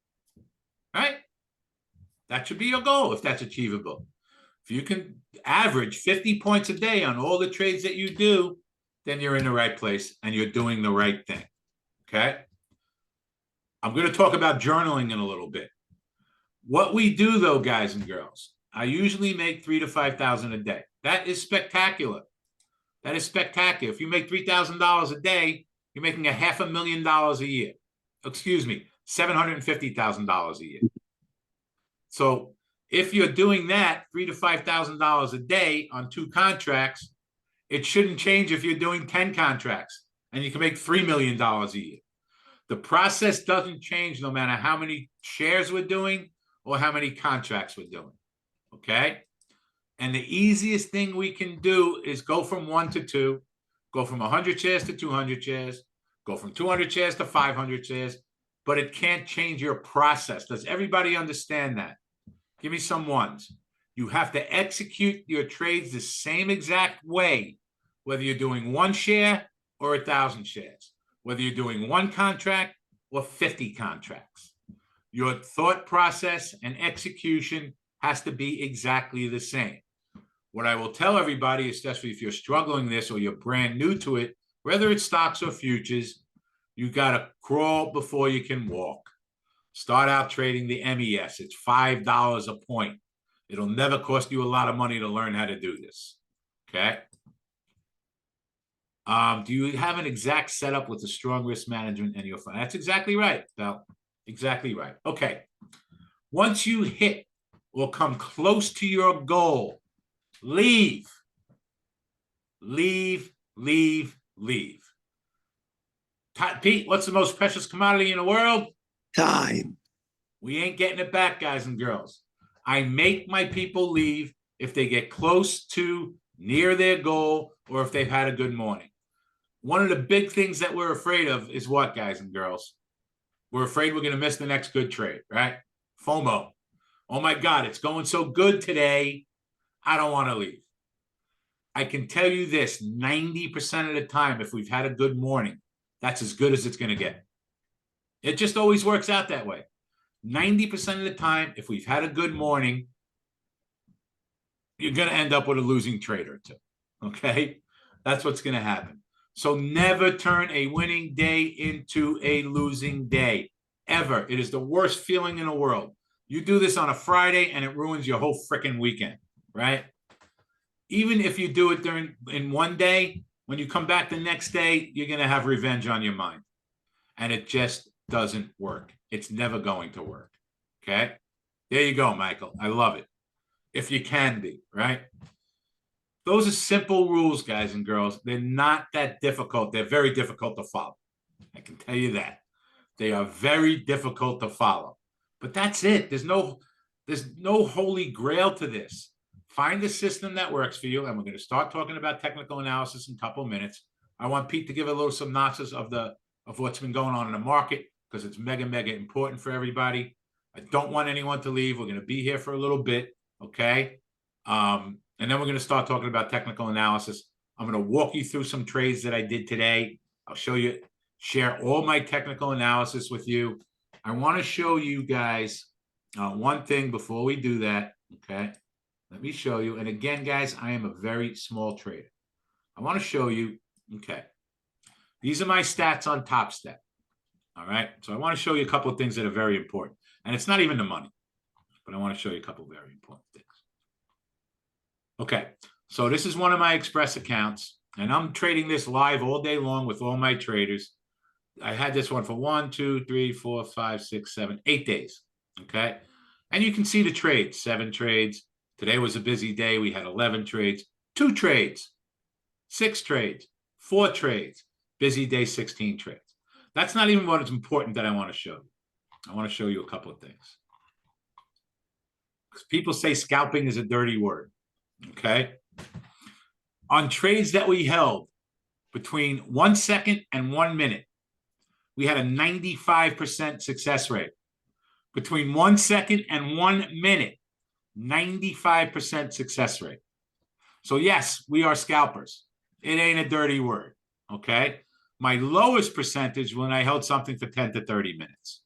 right? That should be your goal if that's achievable. If you can average 50 points a day on all the trades that you do, then you're in the right place and you're doing the right thing. Okay. I'm going to talk about journaling in a little bit. What we do though, guys and girls, I usually make $3,000 to $5,000 a day. That is spectacular. That is spectacular. If you make $3,000 a day, you're making $500,000 a year. Excuse me, $750,000 a year. So if you're doing that $3,000 to $5,000 a day on 2 contracts, it shouldn't change if you're doing 10 contracts and you can make $3 million a year. The process doesn't change no matter how many shares we're doing or how many contracts we're doing. Okay. And the easiest thing we can do is go from 1 to 2, go from 100 shares to 200 shares, go from 200 shares to 500 shares, but it can't change your process. Does everybody understand that? Give me some ones. You have to execute your trades the same exact way, whether you're doing 1 share or 1,000 shares, whether you're doing 1 contract or 50 contracts. Your thought process and execution has to be exactly the same. What I will tell everybody, especially if you're struggling this or you're brand new to it, whether it's stocks or futures, you got to crawl before you can walk. Start out trading the MES. It's $5 a point. It'll never cost you a lot of money to learn how to do this. Okay. Do you have an exact setup with a strong risk management and your fund? That's exactly right, Bell. Exactly right. Okay. Once you hit or come close to your goal, leave. Leave, leave, leave. Pete, what's the most precious commodity in the world? Time. We ain't getting it back, guys and girls. I make my people leave if they get close to near their goal or if they've had a good morning. One of the big things that we're afraid of is what, guys and girls? We're afraid we're going to miss the next good trade, right? FOMO. Oh my God, it's going so good today. I don't want to leave. I can tell you this, 90% of the time, if we've had a good morning, that's as good as it's going to get. It just always works out that way. 90% of the time, if we've had a good morning, you're going to end up with a losing trade or two. Okay? That's what's going to happen. So never turn a winning day into a losing day, ever. It is the worst feeling in the world. You do this on a Friday and it ruins your whole freaking weekend, right? Even if you do it in one day, when you come back the next day, you're going to have revenge on your mind. And it just doesn't work. It's never going to work. Okay? There you go, Michael. I love it. If you can be, right? Those are simple rules, guys and girls. They're not that difficult. They're very difficult to follow. I can tell you that. They are very difficult to follow. But that's it. There's no holy grail to this. Find a system that works for you. And we're going to start talking about technical analysis in a couple of minutes. I want Pete to give a little synopsis of what's been going on in the market because it's mega, mega important for everybody. I don't want anyone to leave. We're going to be here for a little bit. Okay. And then we're going to start talking about technical analysis. I'm going to walk you through some trades that I did today. I'll show you, share all my technical analysis with you. I want to show you guys one thing before we do that. Okay. Let me show you. And again, guys, I am a very small trader. I want to show you. Okay. These are my stats on Top Step. All right. So I want to show you a couple of things that are very important. And it's not even the money, but I want to show you a couple of very important things. Okay. So this is one of my Express accounts, and I'm trading this live all day long with all my traders. I had this one for 1, 2, 3, 4, 5, 6, 7, 8 days. Okay. And you can see the trades, 7 trades. Today was a busy day. We had 11 trades, 2 trades, 6 trades, 4 trades, busy day, 16 trades. That's not even what is important that I want to show you. I want to show you a couple of things. Because people say scalping is a dirty word. Okay. On trades that we held between 1 second and 1 minute, we had a 95% success rate. Between 1 second and 1 minute, 95% success rate. So yes, we are scalpers. It ain't a dirty word. Okay. My lowest percentage when I held something for 10 to 30 minutes.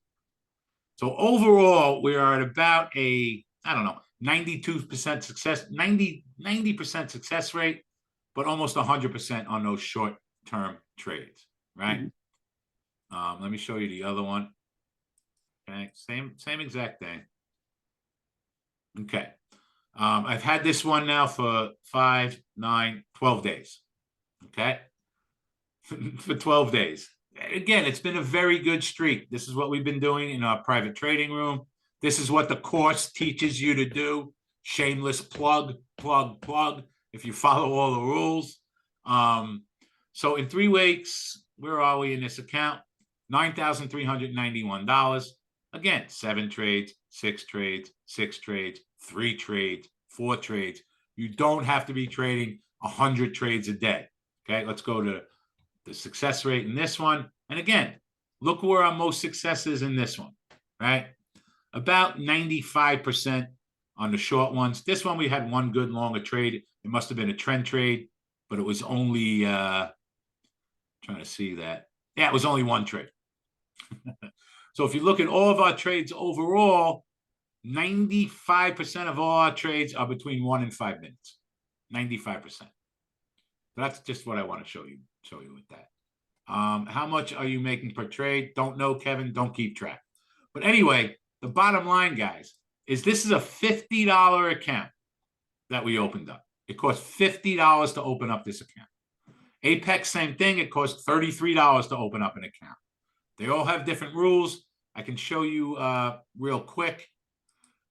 So overall, we are at about a, I don't know, 92% success, 90% success rate, but almost 100% on those short term trades, right? Let me show you the other one. Okay, same exact thing. Okay. I've had this one now for 5, 9, 12 days. Okay. For 12 days. Again, it's been a very good streak. This is what we've been doing in our private trading room. This is what the course teaches you to do. Shameless plug. If you follow all the rules. So in 3 weeks, where are we in this account? $9,391. Again, 7 trades, 6 trades, 6 trades, 3 trades, 4 trades. You don't have to be trading 100 trades a day. Okay, let's go to the success rate in this one. And again, look where our most success is in this one, right? About 95% on the short ones. This one, we had one good longer trade. It must have been a trend trade, but it was only, trying to see that. Yeah, it was only one trade. So if you look at all of our trades overall, 95% of all our trades are between 1 and 5 minutes. 95%. That's just what I want to show you with that. How much are you making per trade? Don't know, Kevin. Don't keep track. But anyway, the bottom line, guys, is this is a $50 account that we opened up. It cost $50 to open up this account. Apex, same thing. It costs $33 to open up an account. They all have different rules. I can show you real quick.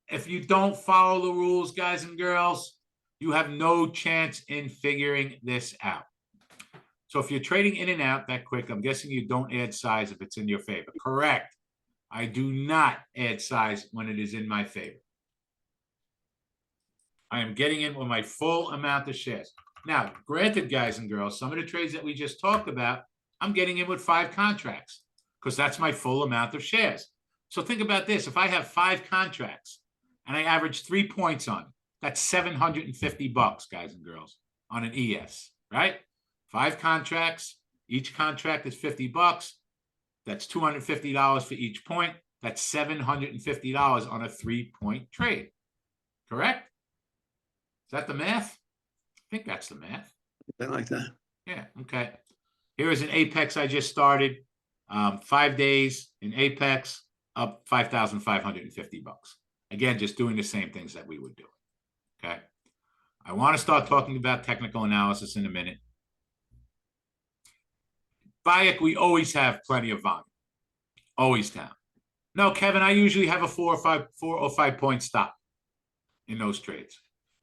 If you don't follow the rules, guys and girls, you have no chance in figuring this out. So if you're trading in and out that quick, I'm guessing you don't add size if it's in your favor. Correct. I do not add size when it is in my favor. I am getting in with my full amount of shares. Now, granted, guys and girls, some of the trades that we just talked about, I'm getting in with 5 contracts because that's my full amount of shares. So think about this. If I have 5 contracts and I average 3 points on it, that's $750, guys and girls, on an ES, right? 5 contracts. Each contract is $50. That's $250 for each point. That's $750 on a 3-point trade. Correct? Is that the math? I think that's the math. Something like that. Yeah. Okay. Here is an Apex I just started. 5 days in Apex, up $5,550. Again, just doing the same things that we would do. Okay. I want to start talking about technical analysis in a minute. Bayek, we always have plenty of volume. Always down. No, Kevin, I usually have a 4 or 5 point stop in those trades.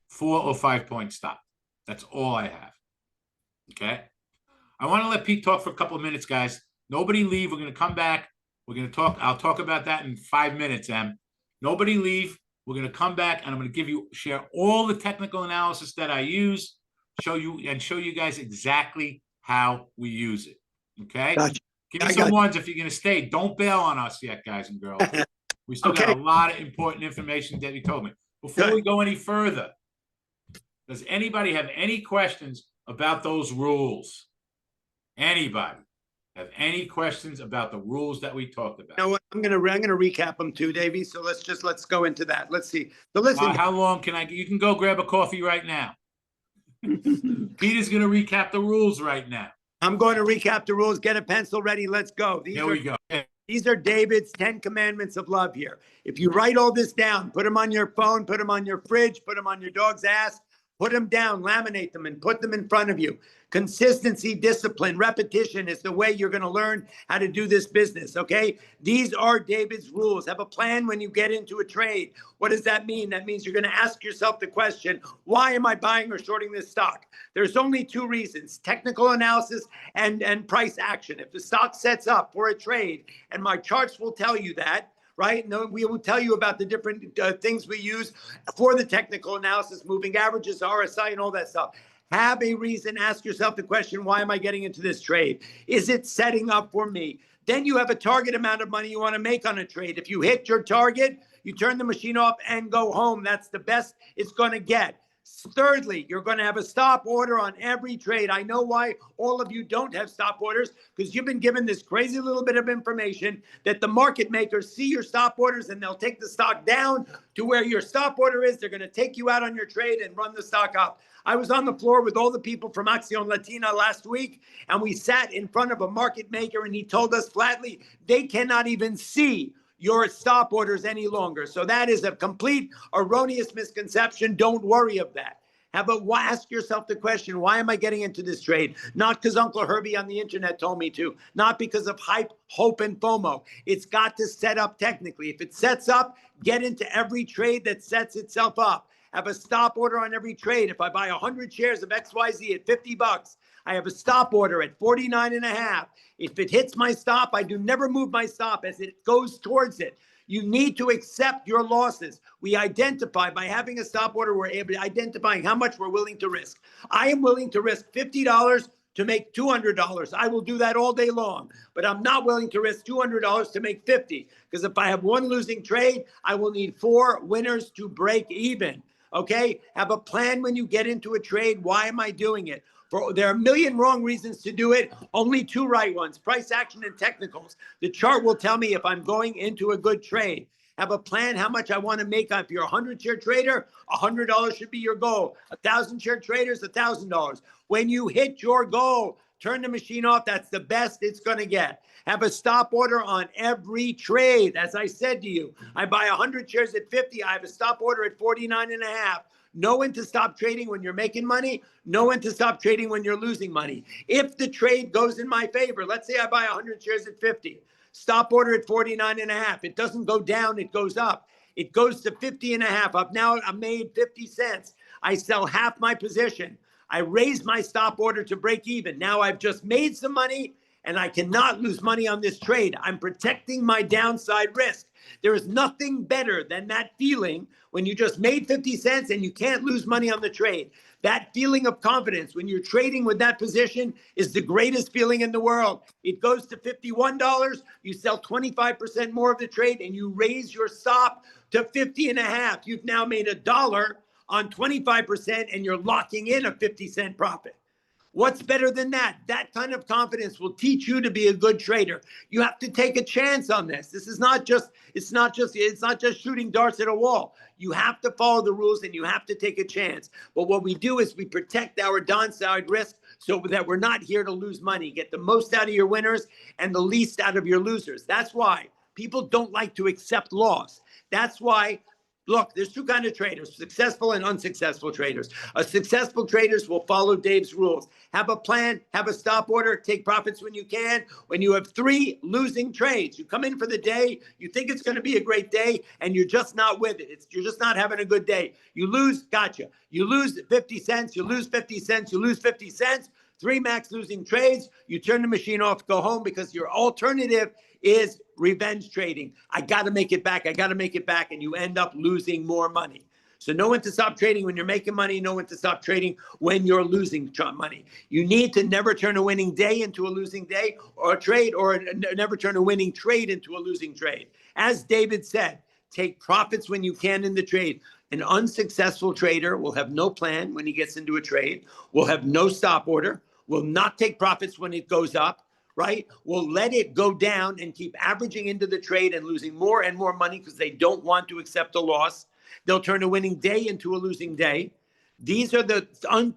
4 or 5 point stop. That's all I have. Okay. I want to let Pete talk for a couple of minutes, guys. Nobody leave. We're going to come back. We're going to talk. I'll talk about that in 5 minutes, Em. Nobody leave. We're going to come back and I'm going to share all the technical analysis that I use, show you guys exactly how we use it. Okay. Gotcha. Give me some ones if you're going to stay. Don't bail on us yet, guys and girls. We still got a lot of important information that you told me. Before we go any further, does anybody have any questions about those rules? Anybody have any questions about the rules that we talked about? You know what? I'm gonna recap them too, Davey. So let's go into that. Let's see. So listen. How long can I? You can go grab a coffee right now. Peter's gonna recap the rules right now. I'm going to recap the rules. Get a pencil ready. Let's go. Here we go. These are David's 10 commandments of love here. If you write all this down, put them on your phone, put them on your fridge, put them on your dog's ass, put them down, laminate them, and put them in front of you. Consistency, discipline, repetition is the way you're going to learn how to do this business, okay? These are David's rules. Have a plan when you get into a trade. What does that mean? That means you're going to ask yourself the question, why am I buying or shorting this stock? There's only 2 reasons, technical analysis and price action. If the stock sets up for a trade, and my charts will tell you that, right? No, we will tell you about the different things we use for the technical analysis, moving averages, RSI, and all that stuff. Have a reason. Ask yourself the question, why am I getting into this trade? Is it setting up for me? Then you have a target amount of money you want to make on a trade. If you hit your target, you turn the machine off and go home. That's the best it's going to get. Thirdly, you're going to have a stop order on every trade. I know why all of you don't have stop orders, because you've been given this crazy little bit of information that the market makers see your stop orders and they'll take the stock down to where your stop order is. They're going to take you out on your trade and run the stock up. I was on the floor with all the people from Acción Latina last week, and we sat in front of a market maker, and he told us flatly they cannot even see your stop orders any longer. So that is a complete erroneous misconception. Don't worry of that. Ask yourself the question, why am I getting into this trade? Not because Uncle Herbie on the internet told me to, not because of hype, hope, and FOMO. It's got to set up technically. If it sets up, get into every trade that sets itself up. Have a stop order on every trade. If I buy 100 shares of XYZ at $50, I have a stop order at 49.5. If it hits my stop, I do never move my stop as it goes towards it. You need to accept your losses. We identify by having a stop order, we're able to identify how much we're willing to risk. I am willing to risk $50 to make $200. I will do that all day long, but I'm not willing to risk $200 to make 50, because if I have one losing trade, I will need 4 winners to break even. Okay? Have a plan when you get into a trade. Why am I doing it? There are a million wrong reasons to do it, only 2 right ones: price action and technicals. The chart will tell me if I'm going into a good trade. Have a plan how much I want to make. If you're a 100-share trader, $100 should be your goal. 1,000-share traders, $1,000. When you hit your goal, turn the machine off. That's the best it's going to get. Have a stop order on every trade. As I said to you, I buy 100 shares at 50. I have a stop order at 49.5. Know when to stop trading when you're making money. Know when to stop trading when you're losing money. If the trade goes in my favor, let's say I buy 100 shares at 50, stop order at 49.5. It doesn't go down, it goes up. It goes to 50.5. Up now, I made 50 cents. I sell half my position. I raise my stop order to break even. Now I've just made some money, and I cannot lose money on this trade. I'm protecting my downside risk. There is nothing better than that feeling when you just made 50 cents and you can't lose money on the trade. That feeling of confidence when you're trading with that position is the greatest feeling in the world. It goes to $51, you sell 25% more of the trade, and you raise your stop to 50.5. You've now made $1 on 25%, and you're locking in a 50-cent profit. What's better than that? That kind of confidence will teach you to be a good trader. You have to take a chance on this. This is not just, it's not just shooting darts at a wall. You have to follow the rules and you have to take a chance. But what we do is we protect our downside risk so that we're not here to lose money. Get the most out of your winners and the least out of your losers. That's why people don't like to accept loss. That's why, look, there's 2 kinds of traders: successful and unsuccessful traders. Successful traders will follow Dave's rules. Have a plan, have a stop order, take profits when you can. When you have 3 losing trades, you come in for the day, you think it's going to be a great day, and you're just not with it. You're just not having a good day. You lose, gotcha. You lose 50 cents, you lose 50 cents, you lose 50 cents. 3 max losing trades, you turn the machine off, go home, because your alternative is revenge trading. I got to make it back. I got to make it back. And you end up losing more money. So know when to stop trading when you're making money. Know when to stop trading when you're losing money. You need to never turn a winning day into a losing day, or a trade, or never turn a winning trade into a losing trade. As David said, take profits when you can in the trade. An unsuccessful trader will have no plan when he gets into a trade, will have no stop order, will not take profits when it goes up, right? Will let it go down and keep averaging into the trade and losing more and more money because they don't want to accept a loss. They'll turn a winning day into a losing day. These are the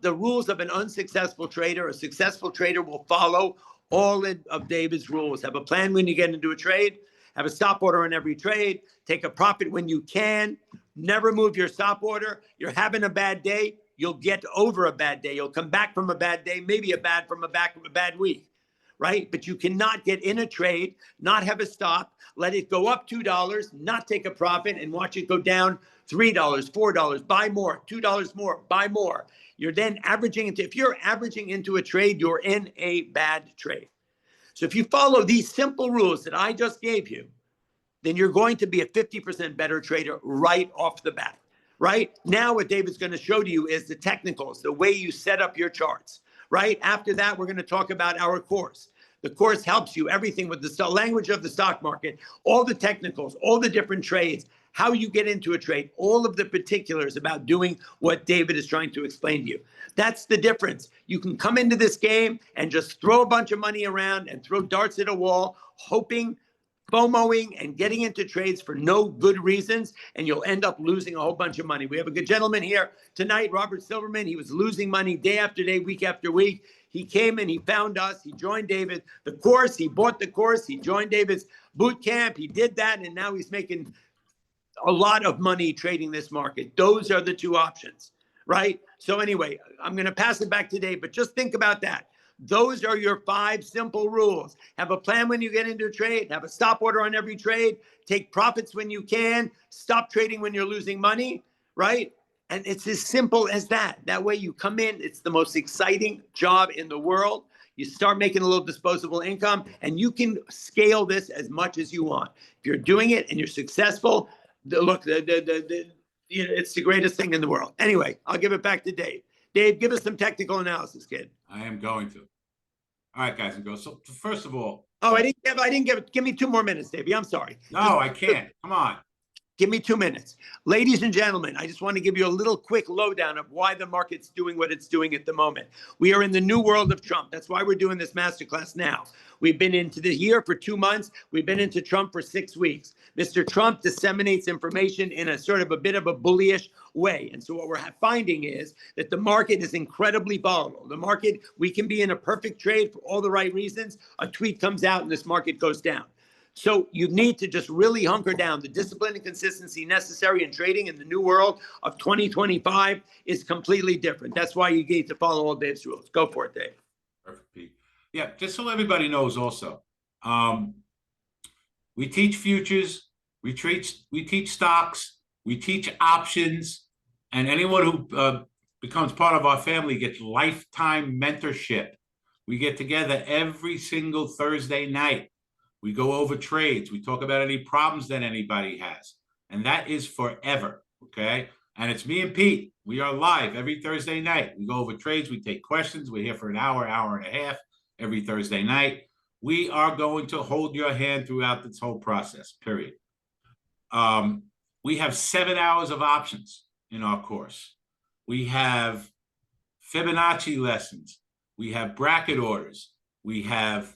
rules of an unsuccessful trader. A successful trader will follow all of David's rules. Have a plan when you get into a trade. Have a stop order on every trade. Take a profit when you can. Never move your stop order. You're having a bad day, you'll get over a bad day. You'll come back from a bad day, maybe a bad week, right? But you cannot get in a trade, not have a stop, let it go up $2, not take a profit, and watch it go down $3, $4, buy more, $2 more, buy more. You're then averaging into, if you're averaging into a trade, you're in a bad trade. So if you follow these simple rules that I just gave you, then you're going to be a 50% better trader right off the bat. Right? Now what David's going to show to you is the technicals, the way you set up your charts. Right? After that, we're going to talk about our course. The course helps you everything with the language of the stock market, all the technicals, all the different trades, how you get into a trade, all of the particulars about doing what David is trying to explain to you. That's the difference. You can come into this game and just throw a bunch of money around and throw darts at a wall, hoping, FOMOing, and getting into trades for no good reasons, and you'll end up losing a whole bunch of money. We have a good gentleman here tonight, Robert Silverman. He was losing money day after day, week after week. He came and he found us. He joined David, the course. He bought the course. He joined David's boot camp. He did that, and now he's making a lot of money trading this market. Those are the two options, right? So anyway, I'm going to pass it back to Dave, but just think about that. Those are your 5 simple rules. Have a plan when you get into a trade. Have a stop order on every trade. Take profits when you can. Stop trading when you're losing money, right? And it's as simple as that. That way you come in. It's the most exciting job in the world. You start making a little disposable income, and you can scale this as much as you want. If you're doing it and you're successful, look, it's the greatest thing in the world. Anyway, I'll give it back to Dave. Dave, give us some technical analysis, kid. I am going to. All right, guys and girls. So first of all. Oh, I didn't give me 2 more minutes, Davey. I'm sorry. No, I can't. Come on. Give me 2 minutes. Ladies and gentlemen, I just want to give you a little quick lowdown of why the market's doing what it's doing at the moment. We are in the new world of Trump. That's why we're doing this masterclass now. We've been into the year for 2 months. We've been into Trump for 6 weeks. Mr. Trump disseminates information in a sort of a bit of a bullyish way. And so what we're finding is that the market is incredibly volatile. The market, we can be in a perfect trade for all the right reasons. A tweet comes out and this market goes down. So you need to just really hunker down. The discipline and consistency necessary in trading in the new world of 2025 is completely different. That's why you need to follow all Dave's rules. Go for it, Dave. Perfect, Pete. Yeah, just so everybody knows also, we teach futures, we teach stocks, we teach options, and anyone who becomes part of our family gets lifetime mentorship. We get together every single Thursday night. We go over trades. We talk about any problems that anybody has. And that is forever, okay? And it's me and Pete. We are live every Thursday night. We go over trades. We take questions. We're here for an hour, hour and a half every Thursday night. We are going to hold your hand throughout this whole process, period. We have 7 hours of options in our course. We have Fibonacci lessons. We have bracket orders. We have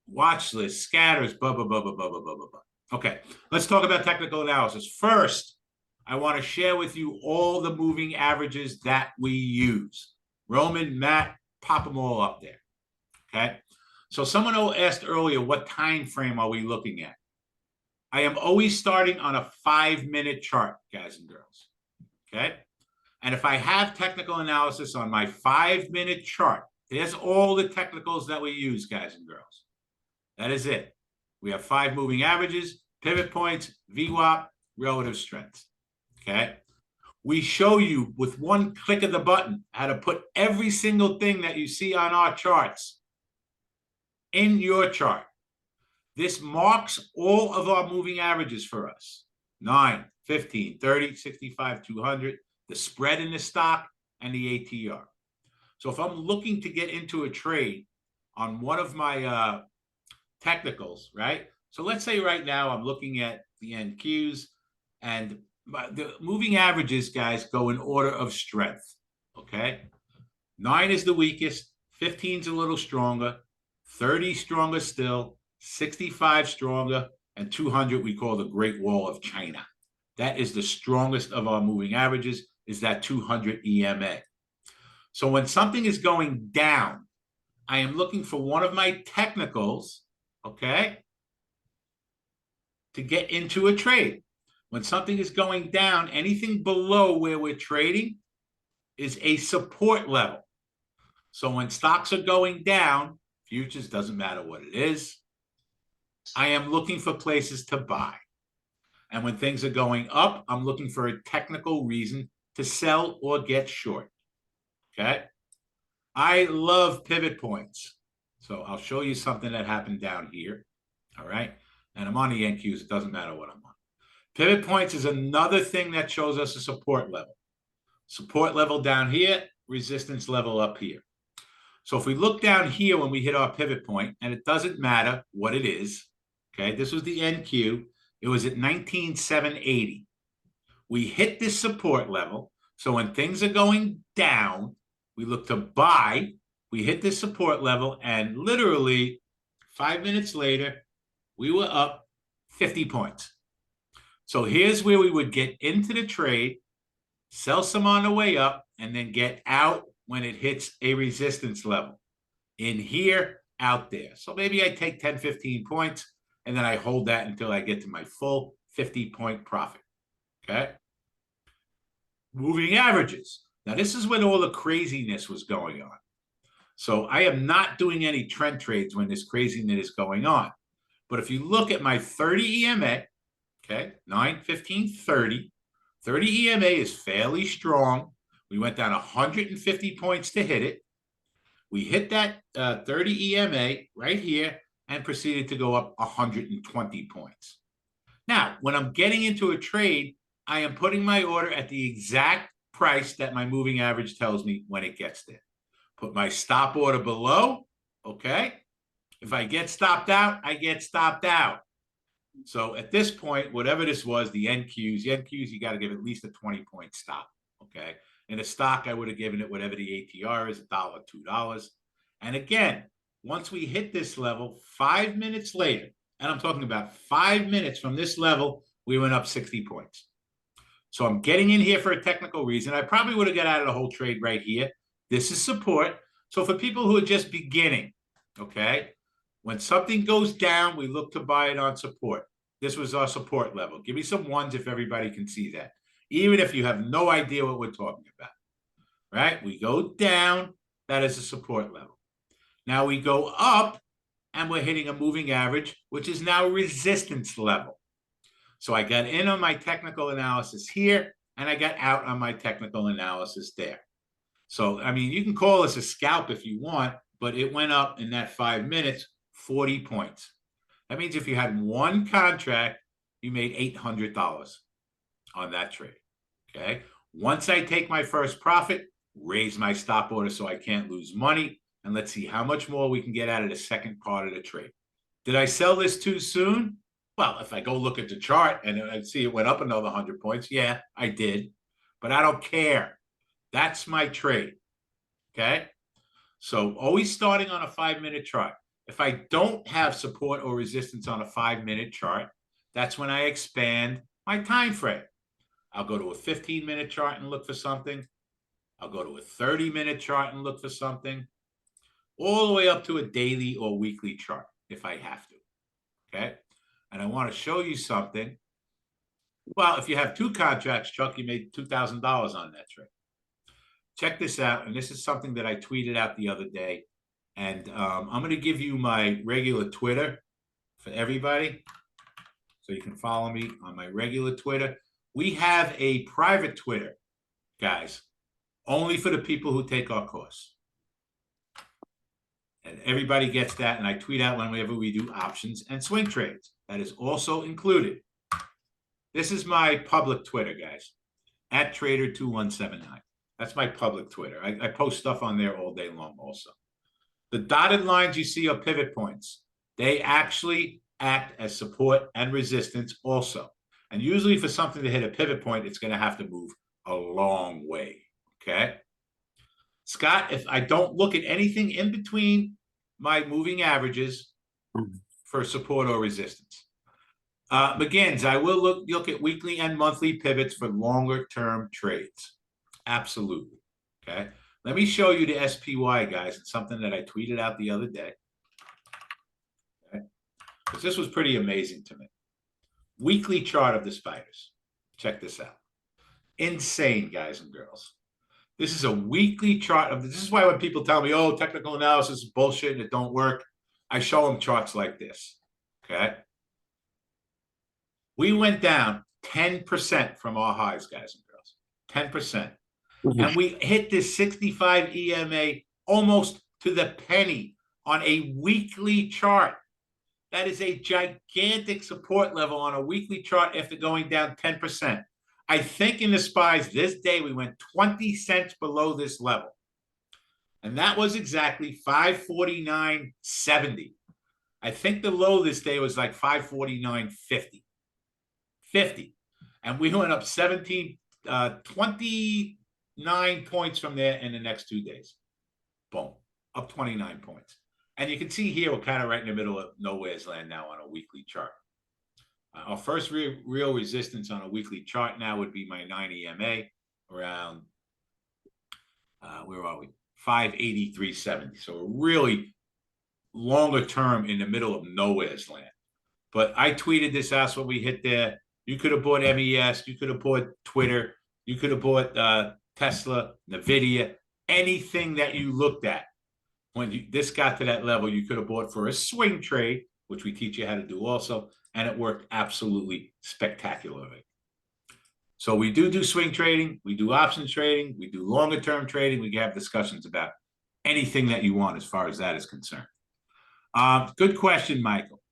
watch lists, scatters, blah, blah, blah, blah, blah, blah, blah, blah. Okay, let's talk about technical analysis. First, I want to share with you all the moving averages that we use. Roman, Matt, pop them all up there. Okay, so someone asked earlier, what time frame are we looking at? I am always starting on a 5-minute chart, guys and girls. Okay, and if I have technical analysis on my 5-minute chart, there's all the technicals that we use, guys and girls. That is it. We have 5 moving averages, pivot points, VWAP, relative strength. Okay. We show you with one click of the button how to put every single thing that you see on our charts in your chart. This marks all of our moving averages for us. 9, 15, 30, 65, 200, the spread in the stock, and the ATR. So if I'm looking to get into a trade on one of my technicals, right? So let's say right now I'm looking at the NQs, and the moving averages, guys, go in order of strength, okay? 9 is the weakest, 15 is a little stronger, 30 stronger still, 65 stronger, and 200 we call the Great Wall of China. That is the strongest of our moving averages, is that 200 EMA. So when something is going down, I am looking for one of my technicals, okay, to get into a trade. When something is going down, anything below where we're trading is a support level. So when stocks are going down, futures, doesn't matter what it is, I am looking for places to buy. And when things are going up, I'm looking for a technical reason to sell or get short. Okay? I love pivot points. So I'll show you something that happened down here. All right? And I'm on the NQs. It doesn't matter what I'm on. Pivot points is another thing that shows us a support level. Support level down here, resistance level up here. So if we look down here when we hit our pivot point, and it doesn't matter what it is, okay, this was the NQ. It was at 19,780. We hit this support level. So when things are going down, we look to buy. We hit this support level, and literally 5 minutes later, we were up 50 points. So here's where we would get into the trade, sell some on the way up, and then get out when it hits a resistance level. In here, out there. So maybe I take 10, 15 points, and then I hold that until I get to my full 50-point profit. Okay? Moving averages. Now, this is when all the craziness was going on. So I am not doing any trend trades when this craziness is going on. But if you look at my 30 EMA, okay, 9, 15, 30, 30 EMA is fairly strong. We went down 150 points to hit it. We hit that 30 EMA right here and proceeded to go up 120 points. Now, when I'm getting into a trade, I am putting my order at the exact price that my moving average tells me when it gets there. Put my stop order below, okay? If I get stopped out, I get stopped out. So at this point, whatever this was, the NQs, you got to give at least a 20-point stop, okay? In a stock, I would have given it whatever the ATR is, $1, $2. And again, once we hit this level, 5 minutes later, and I'm talking about 5 minutes from this level, we went up 60 points. So I'm getting in here for a technical reason. I probably would have got out of the whole trade right here. This is support. So for people who are just beginning, okay, when something goes down, we look to buy it on support. This was our support level. Give me some ones if everybody can see that, even if you have no idea what we're talking about, right? We go down, that is a support level. Now we go up, and we're hitting a moving average, which is now resistance level. So I got in on my technical analysis here, and I got out on my technical analysis there. So, I mean, you can call this a scalp if you want, but it went up in that 5 minutes, 40 points. That means if you had one contract, you made $800 on that trade, okay? Once I take my first profit, raise my stop order so I can't lose money, and let's see how much more we can get out of the second part of the trade. Did I sell this too soon? Well, if I go look at the chart and I see it went up another 100 points, yeah, I did, but I don't care. That's my trade, okay? So always starting on a 5-minute chart. If I don't have support or resistance on a 5-minute chart, that's when I expand my time frame. I'll go to a 15-minute chart and look for something. I'll go to a 30-minute chart and look for something, all the way up to a daily or weekly chart if I have to, okay? And I want to show you something. Well, if you have two contracts, Chuck, you made $2,000 on that trade. Check this out, and this is something that I tweeted out the other day. And I'm going to give you my regular Twitter for everybody, so you can follow me on my regular Twitter. We have a private Twitter, guys, only for the people who take our course. And everybody gets that, and I tweet out whenever we do options and swing trades. That is also included. This is my public Twitter, guys, at Trader2179. That's my public Twitter. I post stuff on there all day long also. The dotted lines you see are pivot points. They actually act as support and resistance also. And usually for something to hit a pivot point, it's going to have to move a long way, okay? Scott, if I don't look at anything in between my moving averages for support or resistance. McGinns, I will look at weekly and monthly pivots for longer term trades. Absolutely. Okay. Let me show you the SPY, guys. It's something that I tweeted out the other day. Okay. Because this was pretty amazing to me. Weekly chart of the spiders. Check this out. Insane, guys and girls. This is a weekly chart of this is why when people tell me, oh, technical analysis is bullshit and it don't work, I show them charts like this. Okay. We went down 10% from our highs, guys and girls. 10%. And we hit this 65 EMA almost to the penny on a weekly chart. That is a gigantic support level on a weekly chart after going down 10%. I think in the SPYs this day, we went 20 cents below this level. And that was exactly 549.70. I think the low this day was like 549.50. 50. And we went up 29 points from there in the next 2 days. Boom, up 29 points. And you can see here, we're kind of right in the middle of nowhere's land now on a weekly chart. Our first real resistance on a weekly chart now would be my 9 EMA around, where are we? 583.70. So we're really longer term in the middle of nowhere's land. But I tweeted this out when we hit there. You could have bought MES, you could have bought Twitter, you could have bought Tesla, NVIDIA, anything that you looked at. When this got to that level, you could have bought for a swing trade, which we teach you how to do also, and it worked absolutely spectacularly. So we do swing trading, we do options trading, we do longer term trading. We can have discussions about anything that you want as far as that is concerned. Good question, Michael.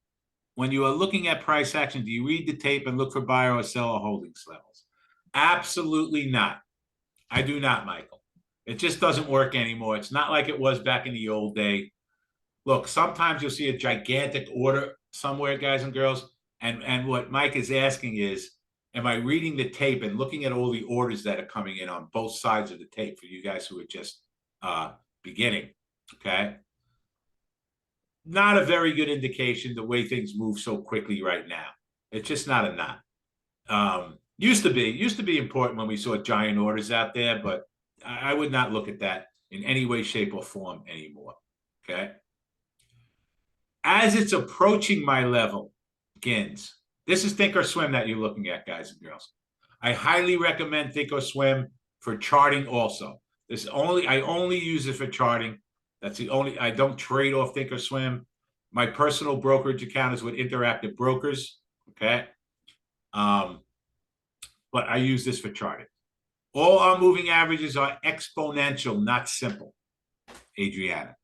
When you are looking at price action, do you read the tape and look for buyer or seller holdings levels? Absolutely not. I do not, Michael. It just doesn't work anymore. It's not like it was back in the old day. Look, sometimes you'll see a gigantic order somewhere, guys and girls. And what Mike is asking is, am I reading the tape and looking at all the orders that are coming in on both sides of the tape for you guys who are just beginning, okay? Not a very good indication the way things move so quickly right now. It's just not a not. Used to be important when we saw giant orders out there, but I would not look at that in any way, shape, or form anymore, okay? As it's approaching my level, Gins, this is Think or Swim that you're looking at, guys and girls. I highly recommend Think or Swim for charting also. I only use it for charting. That's the only, I don't trade off Think or Swim. My personal brokerage account is with Interactive Brokers, okay? But I use this for charting. All our moving averages are exponential, not simple, Adriana.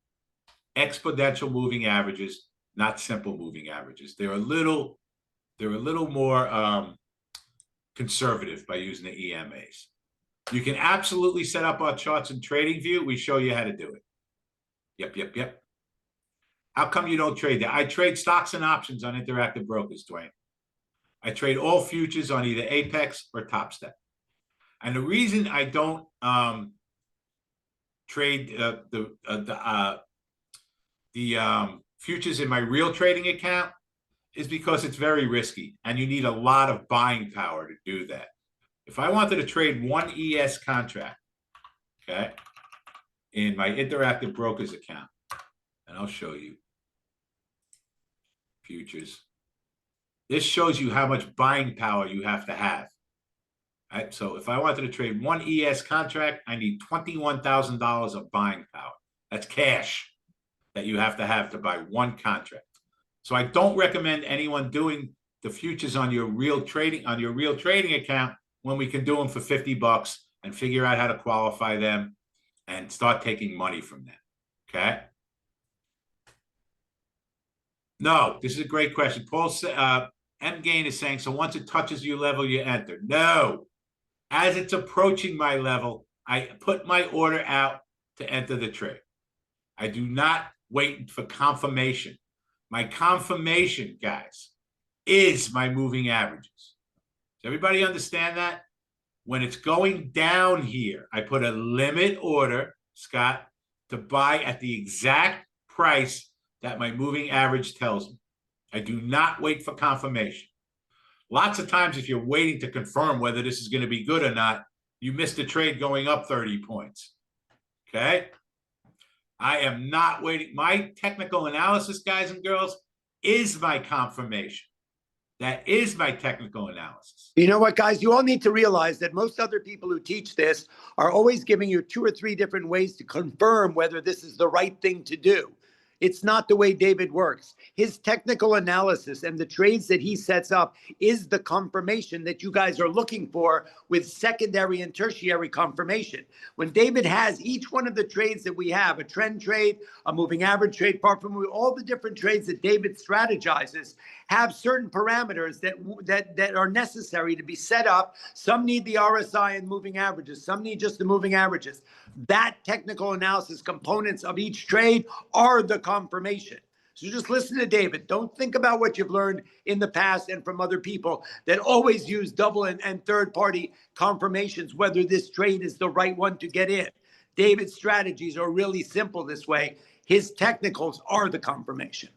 Exponential moving averages, not simple moving averages. They're a little more conservative by using the EMAs. You can absolutely set up our charts in TradingView. We show you how to do it. Yep. How come you don't trade that? I trade stocks and options on Interactive Brokers, Dwayne. I trade all futures on either Apex or Top Step. And the reason I don't trade the futures in my real trading account is because it's very risky and you need a lot of buying power to do that. If I wanted to trade one ES contract, okay, in my Interactive Brokers account, and I'll show you futures. This shows you how much buying power you have to have. Right? So if I wanted to trade one ES contract, I need $21,000 of buying power. That's cash that you have to buy one contract. So I don't recommend anyone doing the futures on your real trading account when we can do them for $50 and figure out how to qualify them and start taking money from them. Okay. No, this is a great question. Paul M. Gain is saying, so once it touches your level, you enter. No. As it's approaching my level, I put my order out to enter the trade. I do not wait for confirmation. My confirmation, guys, is my moving averages. Does everybody understand that? When it's going down here, I put a limit order, Scott, to buy at the exact price that my moving average tells me. I do not wait for confirmation. Lots of times, if you're waiting to confirm whether this is going to be good or not, you missed the trade going up 30 points. Okay? I am not waiting. My technical analysis, guys and girls, is my confirmation. That is my technical analysis. You know what, guys? You all need to realize that most other people who teach this are always giving you 2 or 3 different ways to confirm whether this is the right thing to do. It's not the way David works. His technical analysis and the trades that he sets up is the confirmation that you guys are looking for with secondary and tertiary confirmation. When David has each one of the trades that we have, a trend trade, a moving average trade, apart from all the different trades that David strategizes, have certain parameters that are necessary to be set up. Some need the RSI and moving averages. Some need just the moving averages. That technical analysis components of each trade are the confirmation. So just listen to David. Don't think about what you've learned in the past and from other people that always use double and third party confirmations, whether this trade is the right one to get in. David's strategies are really simple this way. His technicals are the confirmation.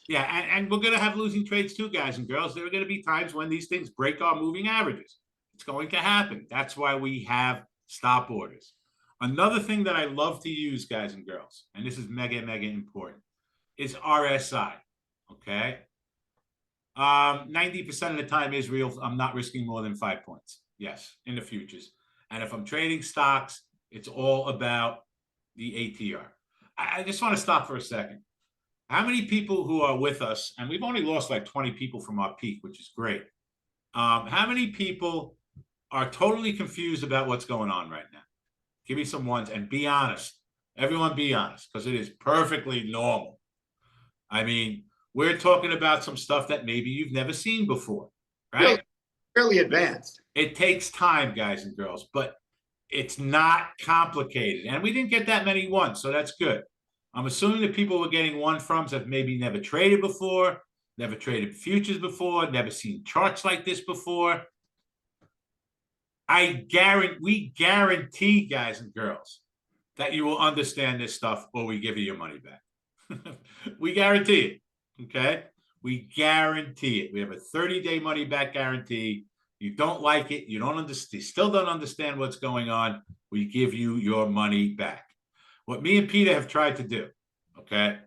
Yeah, and we're going to have losing trades too, guys and girls. There are going to be times when these things break our moving averages. It's going to happen. That's why we have stop orders. Another thing that I love to use, guys and girls, and this is mega, mega important, is RSI, okay? 90% of the time, Israel, I'm not risking more than 5 points. Yes, in the futures. And if I'm trading stocks, it's all about the ATR. I just want to stop for a second. How many people who are with us, and we've only lost like 20 people from our peak, which is great. How many people are totally confused about what's going on right now? Give me some ones and be honest. Everyone be honest, because it is perfectly normal. I mean, we're talking about some stuff that maybe you've never seen before, right? Fairly advanced. It takes time, guys and girls, but it's not complicated. And we didn't get that many ones, so that's good. I'm assuming the people we're getting one from have maybe never traded before, never traded futures before, never seen charts like this before. We guarantee, guys and girls, that you will understand this stuff or we give you your money back. We guarantee it, okay? We guarantee it. We have a 30-day money back guarantee. You don't like it, you don't understand, still don't understand what's going on, we give you your money back. What me and Peter have tried to do, okay,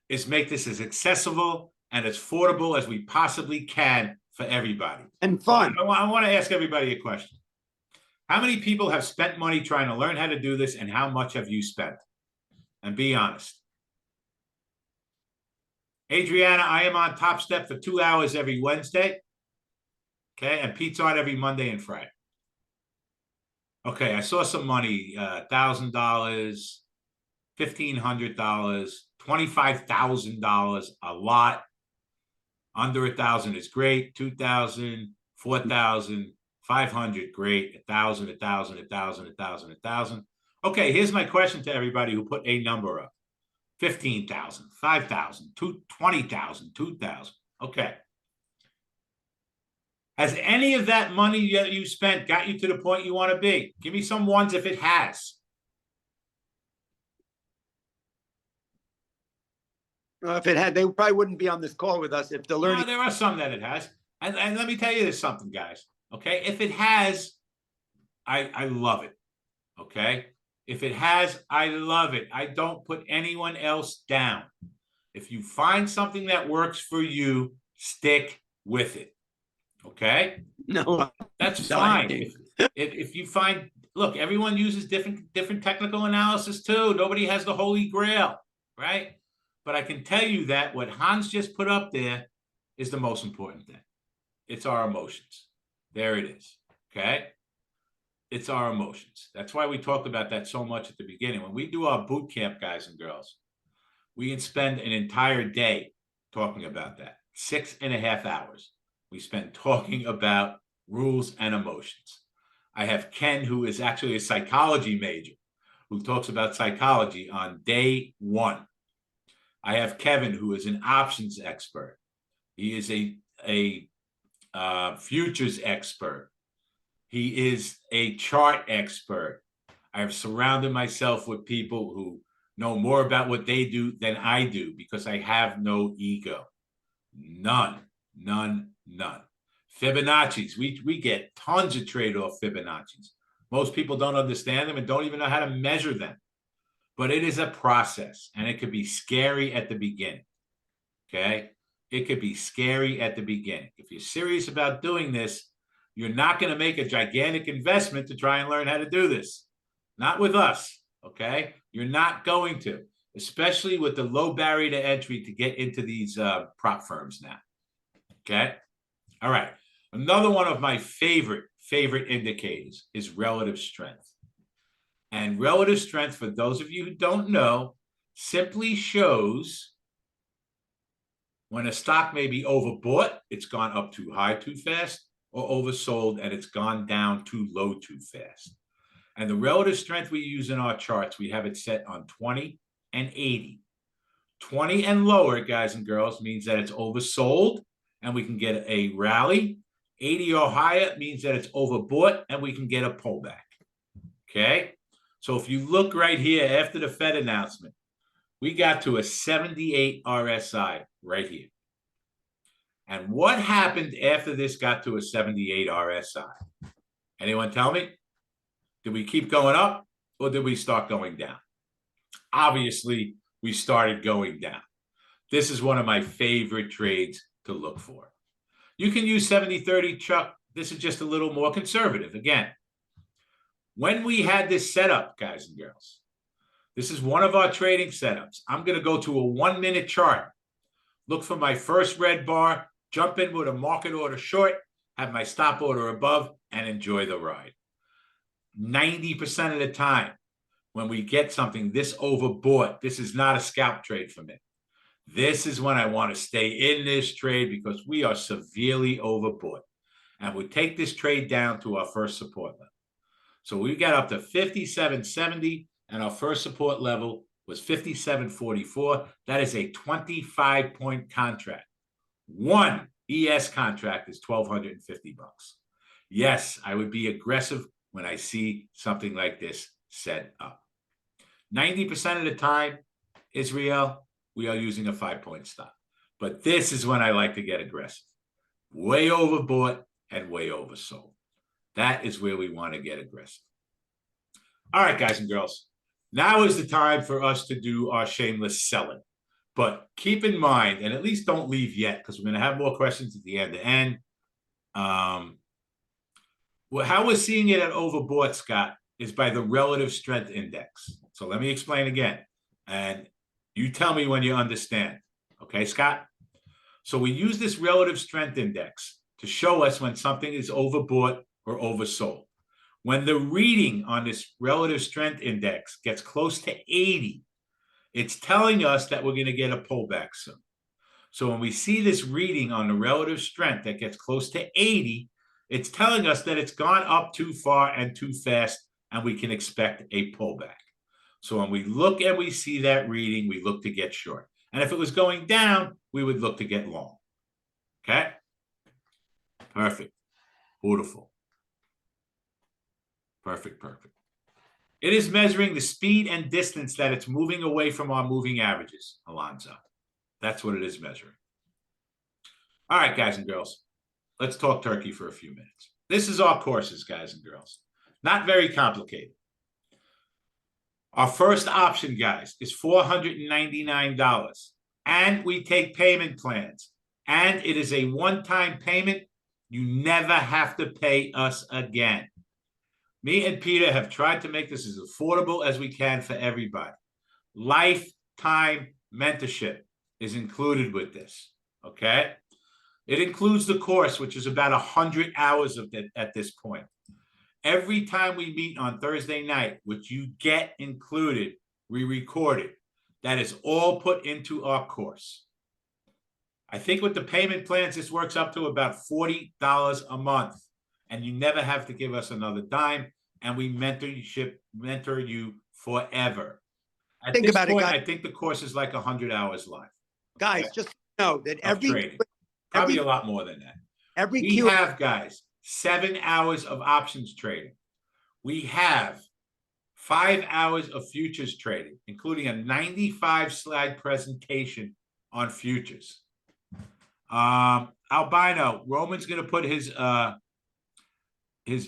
is make this as accessible and as affordable as we possibly can for everybody. And fun. I want to ask everybody a question. How many people have spent money trying to learn how to do this, and how much have you spent? And be honest. Adriana, I am on Top Step for 2 hours every Wednesday. Okay, and Pete's on every Monday and Friday. Okay, I saw some money, $1,000, $1,500, $25,000, a lot. Under 1,000 is great. 2,000, 4,000, 500, great. 1,000, 1,000, 1,000, 1,000, 1,000. Okay, here's my question to everybody who put a number up: 15,000, 5,000, 20,000, 2,000. Okay. Has any of that money that you spent got you to the point you want to be? Give me some ones if it has. If it had, they probably wouldn't be on this call with us if the learning. No, there are some that it has. And let me tell you this something, guys. Okay. If it has, I love it. Okay. If it has, I love it. I don't put anyone else down. If you find something that works for you, stick with it. Okay. No, that's fine. If you find, look, everyone uses different technical analysis too. Nobody has the holy grail, right? But I can tell you that what Hans just put up there is the most important thing. It's our emotions. There it is. Okay. It's our emotions. That's why we talked about that so much at the beginning. When we do our boot camp, guys and girls, we can spend an entire day talking about that. 6.5 hours. We spend talking about rules and emotions. I have Ken, who is actually a psychology major, who talks about psychology on day 1. I have Kevin, who is an options expert. He is a futures expert. He is a chart expert. I have surrounded myself with people who know more about what they do than I do, because I have no ego. None. Fibonacci's, we get tons of trade-off Fibonacci's. Most people don't understand them and don't even know how to measure them. But it is a process, and it could be scary at the beginning. Okay? It could be scary at the beginning. If you're serious about doing this, you're not going to make a gigantic investment to try and learn how to do this. Not with us. Okay? You're not going to, especially with the low barrier to entry to get into these prop firms now. Okay? All right. Another one of my favorite indicators is relative strength. And relative strength, for those of you who don't know, simply shows when a stock may be overbought, it's gone up too high too fast, or oversold and it's gone down too low too fast. And the relative strength we use in our charts, we have it set on 20 and 80. 20 and lower, guys and girls, means that it's oversold and we can get a rally. 80 or higher means that it's overbought and we can get a pullback. Okay. So if you look right here after the Fed announcement, we got to a 78 RSI right here. And what happened after this got to a 78 RSI? Anyone tell me? Did we keep going up or did we start going down? Obviously, we started going down. This is one of my favorite trades to look for. You can use 70-30, Chuck. This is just a little more conservative. Again, when we had this setup, guys and girls, this is one of our trading setups. I'm going to go to a 1-minute chart. Look for my first red bar, jump in with a market order short, have my stop order above, and enjoy the ride. 90% of the time, when we get something this overbought, this is not a scalp trade for me. This is when I want to stay in this trade because we are severely overbought. And we take this trade down to our first support level. So we got up to 57.70 and our first support level was 57.44. That is a 25-point contract. One ES contract is $1,250. Yes, I would be aggressive when I see something like this set up. 90% of the time, Israel, we are using a 5-point stop. But this is when I like to get aggressive. Way overbought and way oversold. That is where we want to get aggressive. All right, guys and girls. Now is the time for us to do our shameless selling. But keep in mind, and at least don't leave yet, because we're going to have more questions at the end. Well, how we're seeing it at overbought, Scott, is by the relative strength index. So let me explain again. And you tell me when you understand. Okay, Scott? So we use this relative strength index to show us when something is overbought or oversold. When the reading on this relative strength index gets close to 80, it's telling us that we're going to get a pullback soon. So when we see this reading on the relative strength that gets close to 80, it's telling us that it's gone up too far and too fast, and we can expect a pullback. So when we look and we see that reading, we look to get short. And if it was going down, we would look to get long. Okay? Perfect. Beautiful. Perfect, perfect. It is measuring the speed and distance that it's moving away from our moving averages, Alonzo. That's what it is measuring. All right, guys and girls. Let's talk turkey for a few minutes. This is our courses, guys and girls. Not very complicated. Our first option, guys, is $499. And we take payment plans. And it is a one-time payment. You never have to pay us again. Me and Peter have tried to make this as affordable as we can for everybody. Lifetime mentorship is included with this, okay? It includes the course, which is about 100 hours of it at this point. Every time we meet on Thursday night, which you get included, we record it. That is all put into our course. I think with the payment plans, this works up to about $40 a month. And you never have to give us another dime. And we mentor you forever. At this point, I think the course is like 100 hours live. Guys, just know that probably a lot more than that. We have, guys, 7 hours of options trading. We have 5 hours of futures trading, including a 95-slide presentation on futures. Albino, Roman's going to put his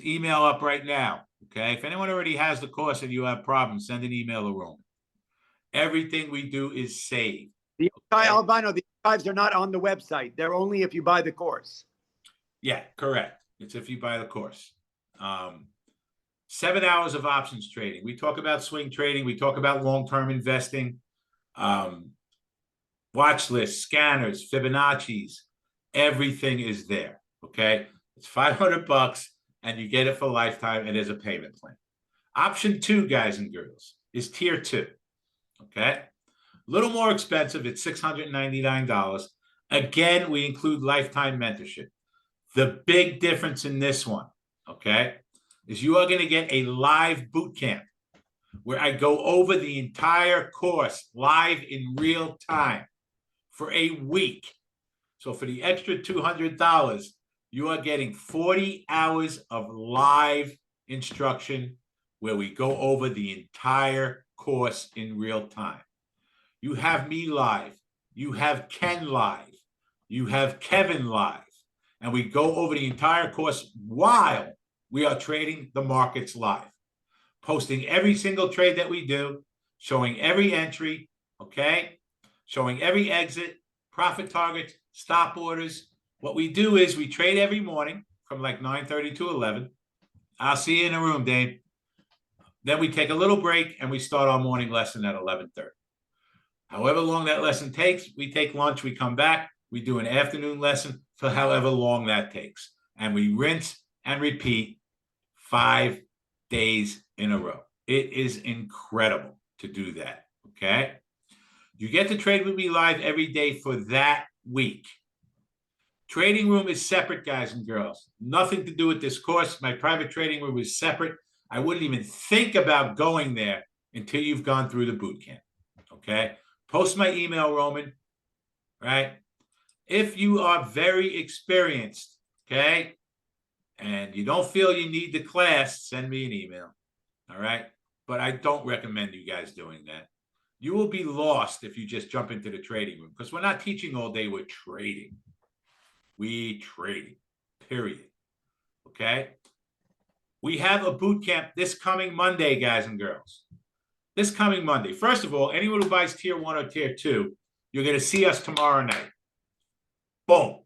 email up right now. Okay. If anyone already has the course and you have problems, send an email to Roman. Everything we do is saved. Albino, the archives are not on the website. They're only if you buy the course. Yeah, correct. It's if you buy the course. 7 hours of options trading. We talk about swing trading. We talk about long-term investing, watch lists, scanners, Fibonacci's. Everything is there. Okay. It's $500 and you get it for lifetime and there's a payment plan. Option 2, guys and girls, is tier 2. Okay. A little more expensive. It's $699. Again, we include lifetime mentorship. The big difference in this one, okay, is you are going to get a live boot camp where I go over the entire course live in real time for a week. So for the extra $200, you are getting 40 hours of live instruction where we go over the entire course in real time. You have me live. You have Ken live. You have Kevin live. And we go over the entire course while we are trading the markets live, posting every single trade that we do, showing every entry, okay? Showing every exit, profit targets, stop orders. What we do is we trade every morning from like 9:30 to 11. I'll see you in the room, Dave. Then we take a little break and we start our morning lesson at 11:30. However long that lesson takes, we take lunch, we come back, we do an afternoon lesson for however long that takes. And we rinse and repeat 5 days in a row. It is incredible to do that, okay? You get to trade with me live every day for that week. Trading room is separate, guys and girls. Nothing to do with this course. My private trading room is separate. I wouldn't even think about going there until you've gone through the boot camp, okay? Post my email, Roman, right? If you are very experienced, okay, and you don't feel you need the class, send me an email, all right? But I don't recommend you guys doing that. You will be lost if you just jump into the trading room because we're not teaching all day, we're trading. We trading, period, okay? We have a boot camp this coming Monday, guys and girls. This coming Monday. First of all, anyone who buys tier 1 or tier 2, you're going to see us tomorrow night. Boom.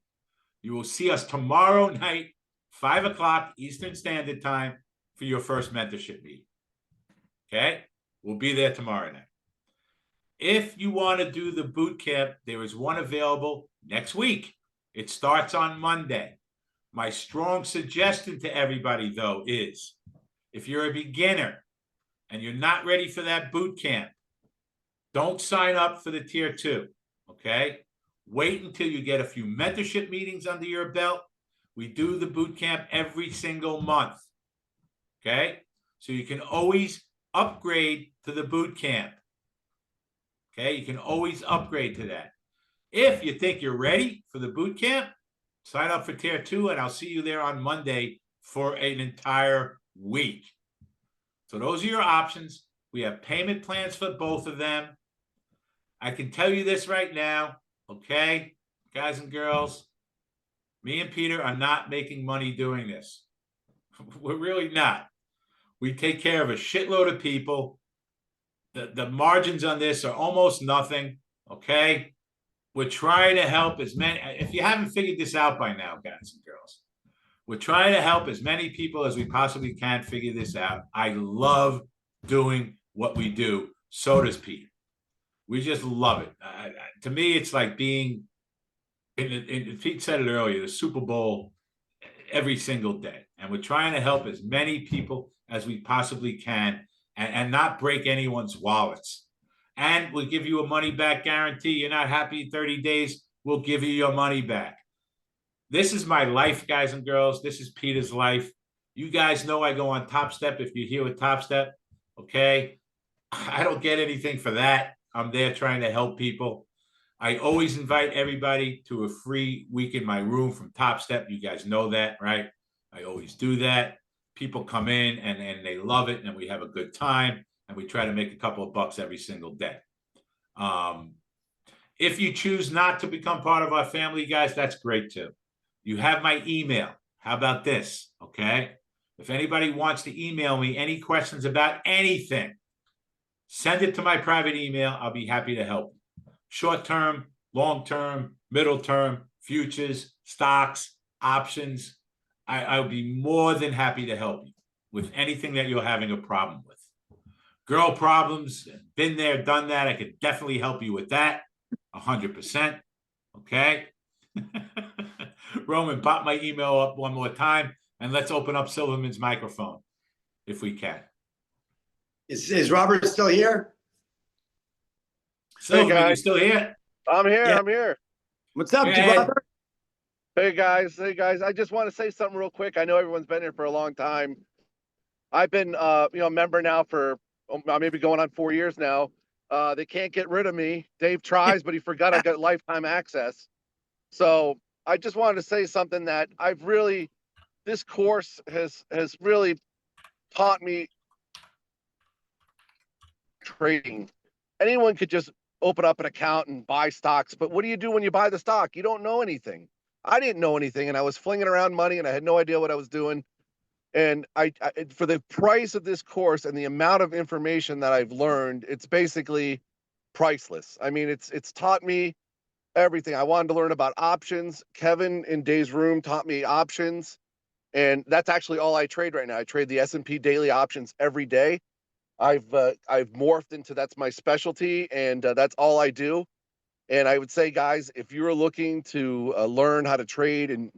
You will see us tomorrow night, 5 o'clock Eastern Standard Time for your first mentorship meeting. Okay? We'll be there tomorrow night. If you want to do the boot camp, there is one available next week. It starts on Monday. My strong suggestion to everybody, though, is if you're a beginner and you're not ready for that boot camp, don't sign up for the tier 2, okay? Wait until you get a few mentorship meetings under your belt. We do the boot camp every single month, okay? So you can always upgrade to the boot camp, okay? You can always upgrade to that. If you think you're ready for the boot camp, sign up for tier 2, and I'll see you there on Monday for an entire week. So those are your options. We have payment plans for both of them. I can tell you this right now, okay, guys and girls, me and Peter are not making money doing this. We're really not. We take care of a shitload of people. The margins on this are almost nothing, okay? We're trying to help as many, if you haven't figured this out by now, guys and girls, we're trying to help as many people as we possibly can figure this out. I love doing what we do. So does Pete. We just love it. To me, it's like being, Pete said it earlier, the Super Bowl every single day. And we're trying to help as many people as we possibly can and not break anyone's wallets. And we'll give you a money back guarantee. You're not happy in 30 days, we'll give you your money back. This is my life, guys and girls. This is Peter's life. You guys know I go on Top Step if you're here with Top Step, okay? I don't get anything for that. I'm there trying to help people. I always invite everybody to a free week in my room from Top Step. You guys know that, right? I always do that. People come in and they love it, and we have a good time, and we try to make a couple of bucks every single day. If you choose not to become part of our family, guys, that's great too. You have my email. How about this, okay? If anybody wants to email me any questions about anything, send it to my private email. I'll be happy to help. Short term, long term, middle term, futures, stocks, options. I'll be more than happy to help you with anything that you're having a problem with. Girl problems, been there, done that. I could definitely help you with that, 100%. Okay? Roman, pop my email up one more time, and let's open up Silverman's microphone, if we can. Is Robert still here? Silverman, hey, you still here? I'm here. Yeah. I'm here. What's up, Hey. Robert? Hey guys. Hey guys. I just want to say something real quick. I know everyone's been here for a long time. I've been, a member now for maybe going on 4 years now. They can't get rid of me. Dave tries, but he forgot I got lifetime access. So I just wanted to say something that this course has really taught me trading. Anyone could just open up an account and buy stocks, but what do you do when you buy the stock? You don't know anything. I didn't know anything, and I was flinging around money, and I had no idea what I was doing. And I for the price of this course and the amount of information that I've learned, it's basically priceless. I mean, it's taught me everything. I wanted to learn about options. Kevin in Dave's room taught me options, and that's actually all I trade right now. I trade the S&P daily options every day. I've morphed into that's my specialty, and that's all I do. And I would say, guys, if you're looking to learn how to trade and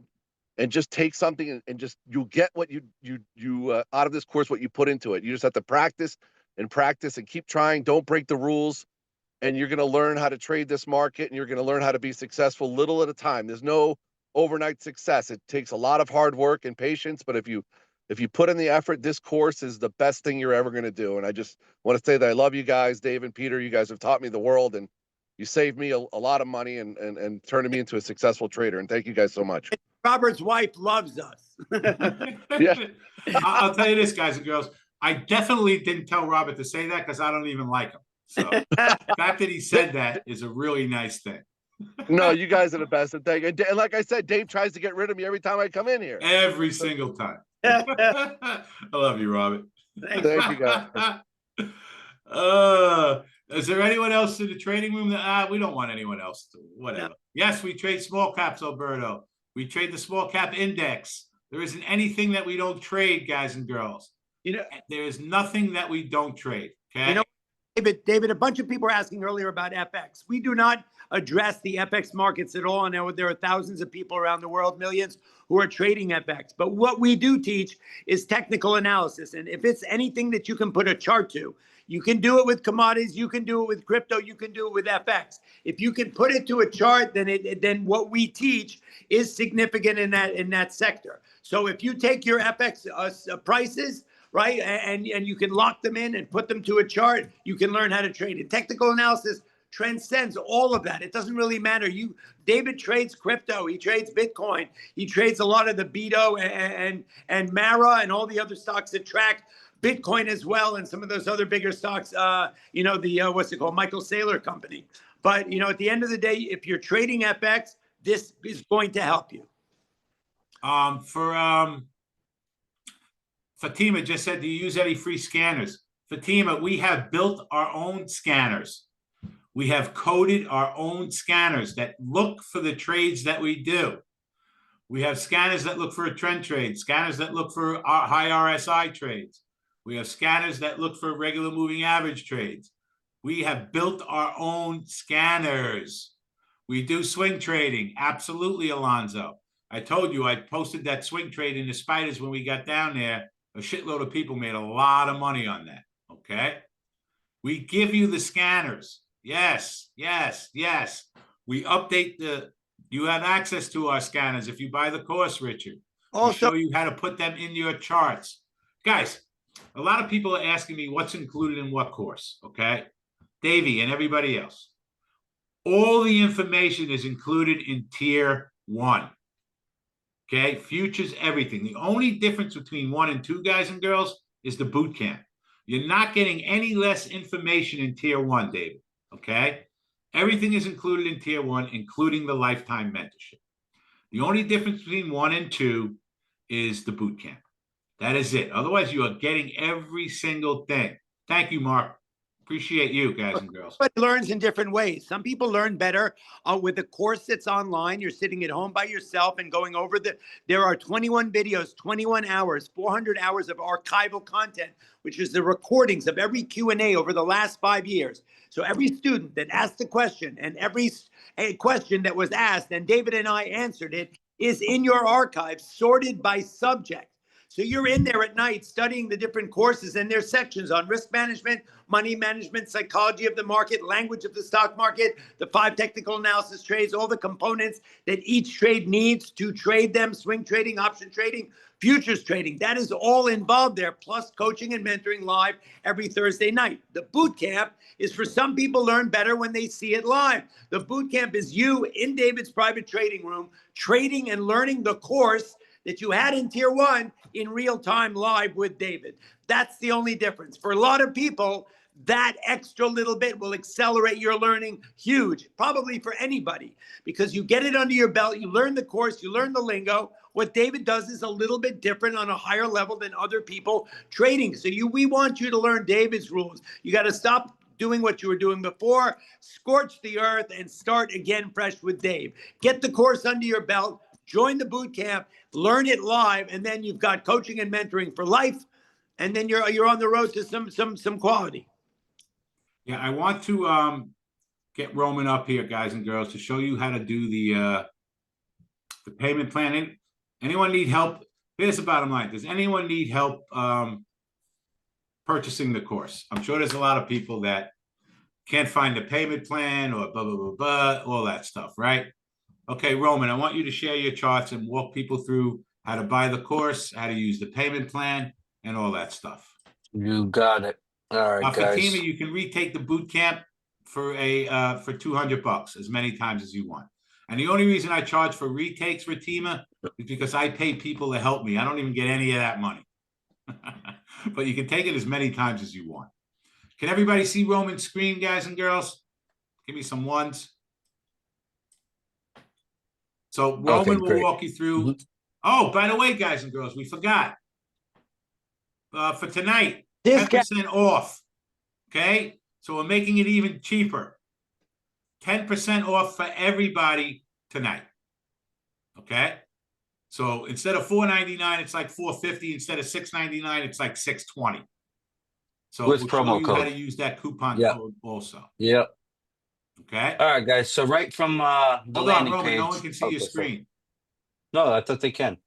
just take something and just you'll get what you out of this course what you put into it. You just have to practice and keep trying. Don't break the rules, and you're going to learn how to trade this market, and you're going to learn how to be successful little at a time. There's no overnight success. It takes a lot of hard work and patience, but if you put in the effort, this course is the best thing you're ever going to do. And I just want to say that I love you guys, Dave and Peter. You guys have taught me the world, and you saved me a lot of money and turning me into a successful trader. And thank you guys so much. Robert's wife loves us. Yeah. I'll tell you this, guys and girls. I definitely didn't tell Robert to say that because I don't even like him. So the fact that he said that is a really nice thing. No, you guys are the best. And and like I said, Dave tries to get rid of me every time I come in here. Every single time. I love you, Robert. Thank you, guys. Is there anyone else in the trading room that we don't want anyone else to whatever? No. Yes, we trade small caps, Alberto. We trade the small cap index. There isn't anything that we don't trade, guys and girls. There is nothing that we don't trade. Okay. David, a bunch of people were asking earlier about FX. We do not address the FX markets at all. And there are thousands of people around the world, millions, who are trading FX. But what we do teach is technical analysis. And if it's anything that you can put a chart to, you can do it with commodities, you can do it with crypto, you can do it with FX. If you can put it to a chart, then what we teach is significant in that sector. So if you take your FX prices, right, and you can lock them in and put them to a chart, you can learn how to trade it. Technical analysis transcends all of that. It doesn't really matter. David trades crypto, he trades Bitcoin, he trades a lot of the BITO and Mara and all the other stocks that track Bitcoin as well, and some of those other bigger stocks, what's it called, Michael Saylor company. But, at the end of the day, if you're trading FX, this is going to help you. Fatima just said, do you use any free scanners? Fatima, we have built our own scanners. We have coded our own scanners that look for the trades that we do. We have scanners that look for a trend trade, scanners that look for high RSI trades. We have scanners that look for regular moving average trades. We have built our own scanners. We do swing trading. Absolutely, Alonzo. I told you I posted that swing trade in the spiders when we got down there. A shitload of people made a lot of money on that. Okay. We give you the scanners. Yes, yes, yes. We update you have access to our scanners if you buy the course, Richard. We'll show you how to put them in your charts. Guys, a lot of people are asking me what's included in what course, okay? Davey and everybody else. All the information is included in tier 1. Okay, futures, everything. The only difference between 1 and 2, guys and girls, is the boot camp. You're not getting any less information in tier 1, David, okay? Everything is included in tier 1, including the lifetime mentorship. The only difference between 1 and 2 is the boot camp. That is it. Otherwise, you are getting every single thing. Thank you, Mark. Appreciate you, guys and girls. But learns in different ways. Some people learn better with a course that's online. You're sitting at home by yourself and going over there are 21 videos, 21 hours, 400 hours of archival content, which is the recordings of every Q&A over the last 5 years. So every student that asked the question and every question that was asked, and David and I answered it, is in your archive, sorted by subject. So you're in there at night studying the different courses, and there's sections on risk management, money management, psychology of the market, language of the stock market, the 5 technical analysis trades, all the components that each trade needs to trade them, swing trading, option trading, futures trading. That is all involved there, plus coaching and mentoring live every Thursday night. The boot camp is for some people learn better when they see it live. The boot camp is you in David's private trading room, trading and learning the course that you had in tier 1 in real time live with David. That's the only difference. For a lot of people, that extra little bit will accelerate your learning huge, probably for anybody, because you get it under your belt, you learn the course, you learn the lingo. What David does is a little bit different on a higher level than other people trading. So we want you to learn David's rules. You got to stop doing what you were doing before, scorch the earth, and start again fresh with Dave. Get the course under your belt, join the boot camp, learn it live, and then you've got coaching and mentoring for life, and then you're on the road to some quality. Yeah, I want to get Roman up here, guys and girls, to show you how to do the payment plan. Anyone need help? Here's the bottom line. Does anyone need help purchasing the course? I'm sure there's a lot of people that can't find the payment plan or blah, blah, blah, blah, all that stuff, right? Okay, Roman, I want you to share your charts and walk people through how to buy the course, how to use the payment plan, and all that stuff. You got it. All right, guys. Fatima, you can retake the boot camp for $200 as many times as you want. And the only reason I charge for retakes, Fatima, is because I pay people to help me. I don't even get any of that money. But you can take it as many times as you want. Can everybody see Roman's screen, guys and girls? Give me some ones. So Roman will walk you through. Mm-hmm. Oh, by the way, guys and girls, we forgot. For tonight, 10% off. Okay? So we're making it even cheaper. 10% off for everybody tonight. Okay? So instead of $4.99, it's like $4.50. Instead of $6.99, it's like $6.20. So we'll show you how to use that coupon code also. Yep. Okay. All right, guys. So right from the landing Roman, page. no one can see your screen. No, I thought they can.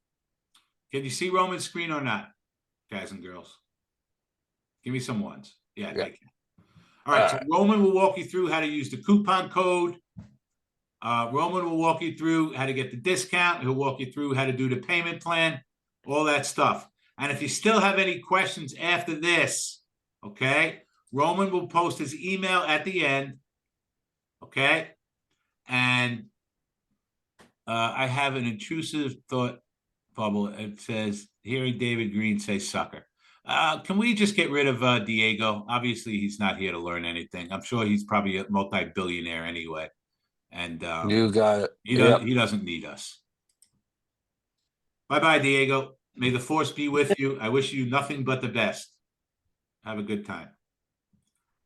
Can you see Roman's screen or not, guys and girls? Give me some ones. Yeah, they can. All right. So Roman will walk you through how to use the coupon code. Roman will walk you through how to get the discount. He'll walk you through how to do the payment plan, all that stuff. And if you still have any questions after this, okay, Roman will post his email at the end. Okay. And I have an intrusive thought bubble. It says, hearing David Green say sucker. Can we just get rid of Diego? Obviously, he's not here to learn anything. I'm sure he's probably a multi-billionaire anyway. And you got it. He doesn't need us. Bye-bye, Diego. May the force be with you. I wish you nothing but the best. Have a good time.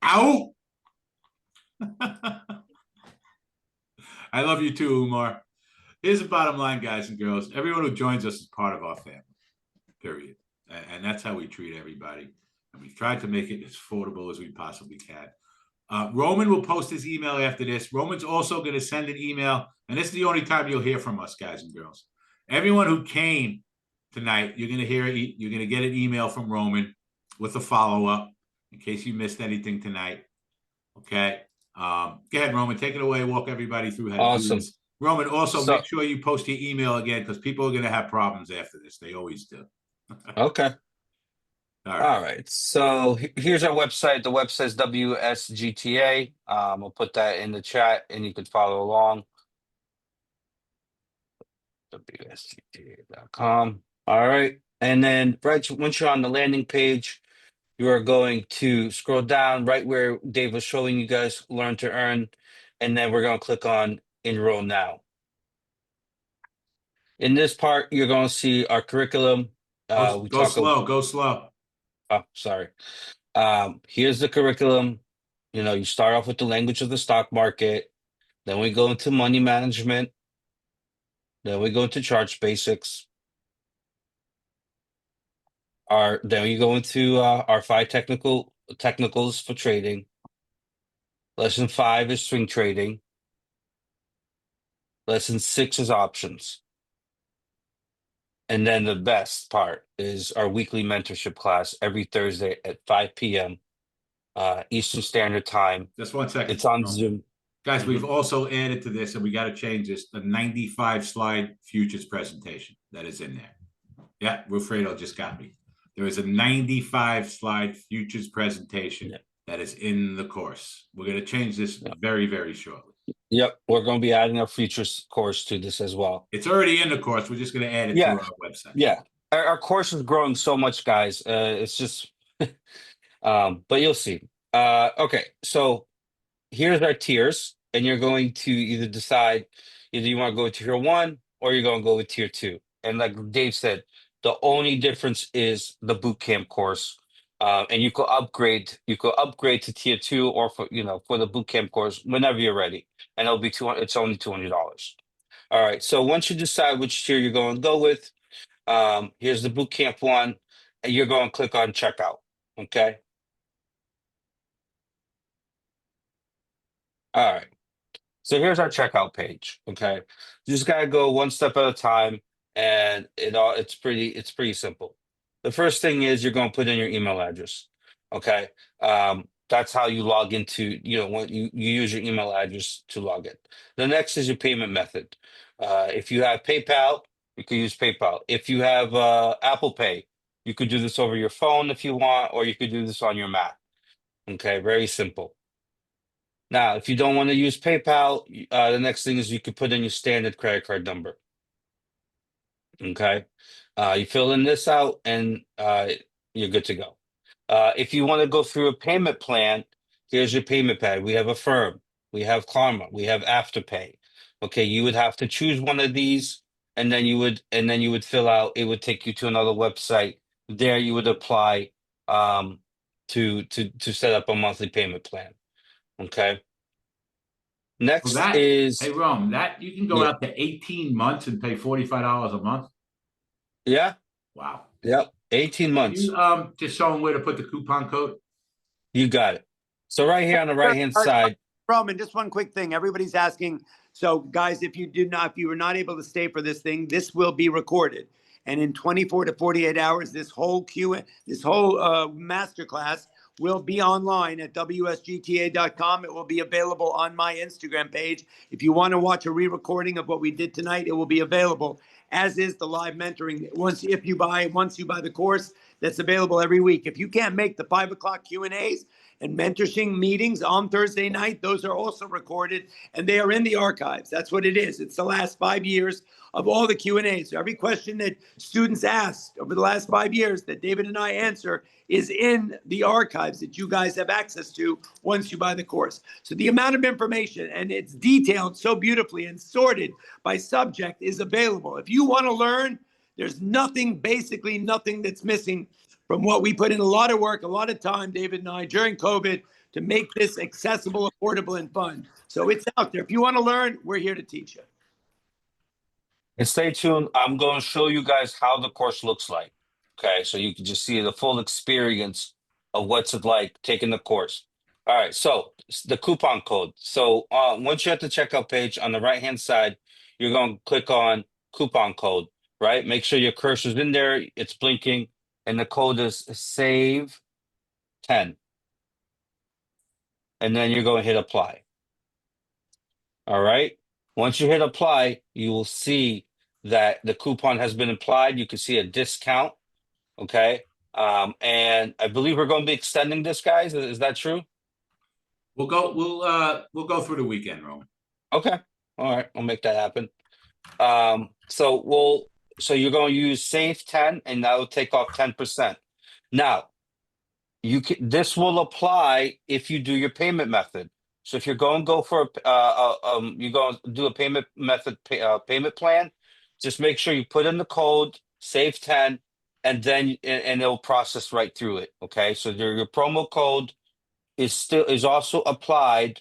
Ow! I love you too, Umar. Here's the bottom line, guys and girls. Everyone who joins us is part of our family, period. And that's how we treat everybody. And we've tried to make it as affordable as we possibly can. Roman will post his email after this. Roman's also going to send an email. And this is the only time you'll hear from us, guys and girls. Everyone who came tonight, you're going to get an email from Roman with a follow-up in case you missed anything tonight. Okay. Go ahead, Roman. Take it away. Walk everybody through how to do this. Roman, also make sure you post your email again because people are going to have problems after this. They always do. Okay. All right. So here's our website. The website's WSGTA. We'll put that in the chat and you can follow along. WSGTA.com. All right. And then once you're on the landing page, you are going to scroll down right where Dave was showing you guys learn to earn. And then we're going to click on enroll now. In this part, you're going to see our curriculum. Go slow. Oh, sorry. Here's the curriculum. You start off with the language of the stock market. Then we go into money management. Then we go into charts basics. Then we go into our 5 technicals for trading. Lesson 5 is swing trading. Lesson 6 is options. And then the best part is our weekly mentorship class every Thursday at 5 p.m. Eastern Standard Time. Just 1 second. It's on Zoom. Guys, we've Mhm. also added to this, and we got to change this, the 95 slide futures presentation that is in there. Yeah, Wilfredo just got me. There is a 95 slide futures presentation that is in the course. We're going to change this very, very shortly. Yep, we're going to be adding a futures course to this as well. It's already in the course. We're just going to add it to our website. Yeah, our course is growing so much, guys. It's just, but you'll see. Okay, so here's our tiers, and you're going to either decide either you want to go with tier 1 or you're going to go with tier 2. And like Dave said, the only difference is the boot camp course. And you could upgrade. You could upgrade to tier 2 or for the boot camp course whenever you're ready, and it'll be $200. It's only $200. All right. So once you decide which tier you're going to go with, here's the boot camp one, and you're going to click on checkout. Okay. All right. So here's our checkout page. Okay. You just gotta go one step at a time, and it's pretty simple. The first thing is you're gonna put in your email address. Okay. That's how you log into, when you use your email address to log in. The next is your payment method. If you have PayPal, you could use PayPal. If you have Apple Pay, you could do this over your phone if you want, or you could do this on your Mac. Okay, very simple. Now, if you don't want to use PayPal, the next thing is you could put in your standard credit card number. Okay. You fill in this out and you're good to go. If you want to go through a payment plan, here's your payment plan. We have Affirm, we have Karma, we have Afterpay. Okay, you would have to choose one of these, and then you would fill out. It would take you to another website. There, you would apply to set up a monthly payment plan. Okay. Next is hey Rome, that you can go out to 18 months and pay $45 a month. Yeah. Wow. Yep. 18 months. You just show them where to put the coupon code. You got it. So right here on the right hand side. Roman, just one quick thing. Everybody's asking. So guys, if you were not able to stay for this thing, this will be recorded. And in 24 to 48 hours, this whole masterclass will be online at WSGTA.com. It will be available on my Instagram page. If you want to watch a re-recording of what we did tonight, it will be available, as is the live mentoring. Once you buy the course, that's available every week. If you can't make the 5 o'clock Q&As and mentoring meetings on Thursday night, those are also recorded and they are in the archives. That's what it is. It's the last 5 years of all the Q&As. So every question that students asked over the last 5 years that David and I answer is in the archives that you guys have access to once you buy the course. So the amount of information, and it's detailed so beautifully and sorted by subject, is available. If you want to learn, there's basically nothing that's missing from what we put in a lot of work, a lot of time, David and I, during COVID, to make this accessible, affordable, and fun. So it's out there. If you want to learn, we're here to teach you. And stay tuned. I'm going to show you guys how the course looks like. Okay, so you can just see the full experience of what's it like taking the course. All right, so the coupon code. So once you're at the checkout page on the right-hand side, you're going to click on coupon code, right? Make sure your cursor's in there, it's blinking, and the code is SAVE10. And then you're going to hit apply. All right. Once you hit apply, you will see that the coupon has been applied. You can see a discount. Okay. And I believe we're going to be extending this, guys. Is that true? We'll go through the weekend, Roman. Okay. All right. I'll make that happen. So you're going to use Save 10, and that will take off 10%. Now, this will apply if you do your payment method. So if you're going to go for you're going to do a payment method payment plan, just make sure you put in the code Save 10, and then it'll process right through it. Okay, so your promo code is also applied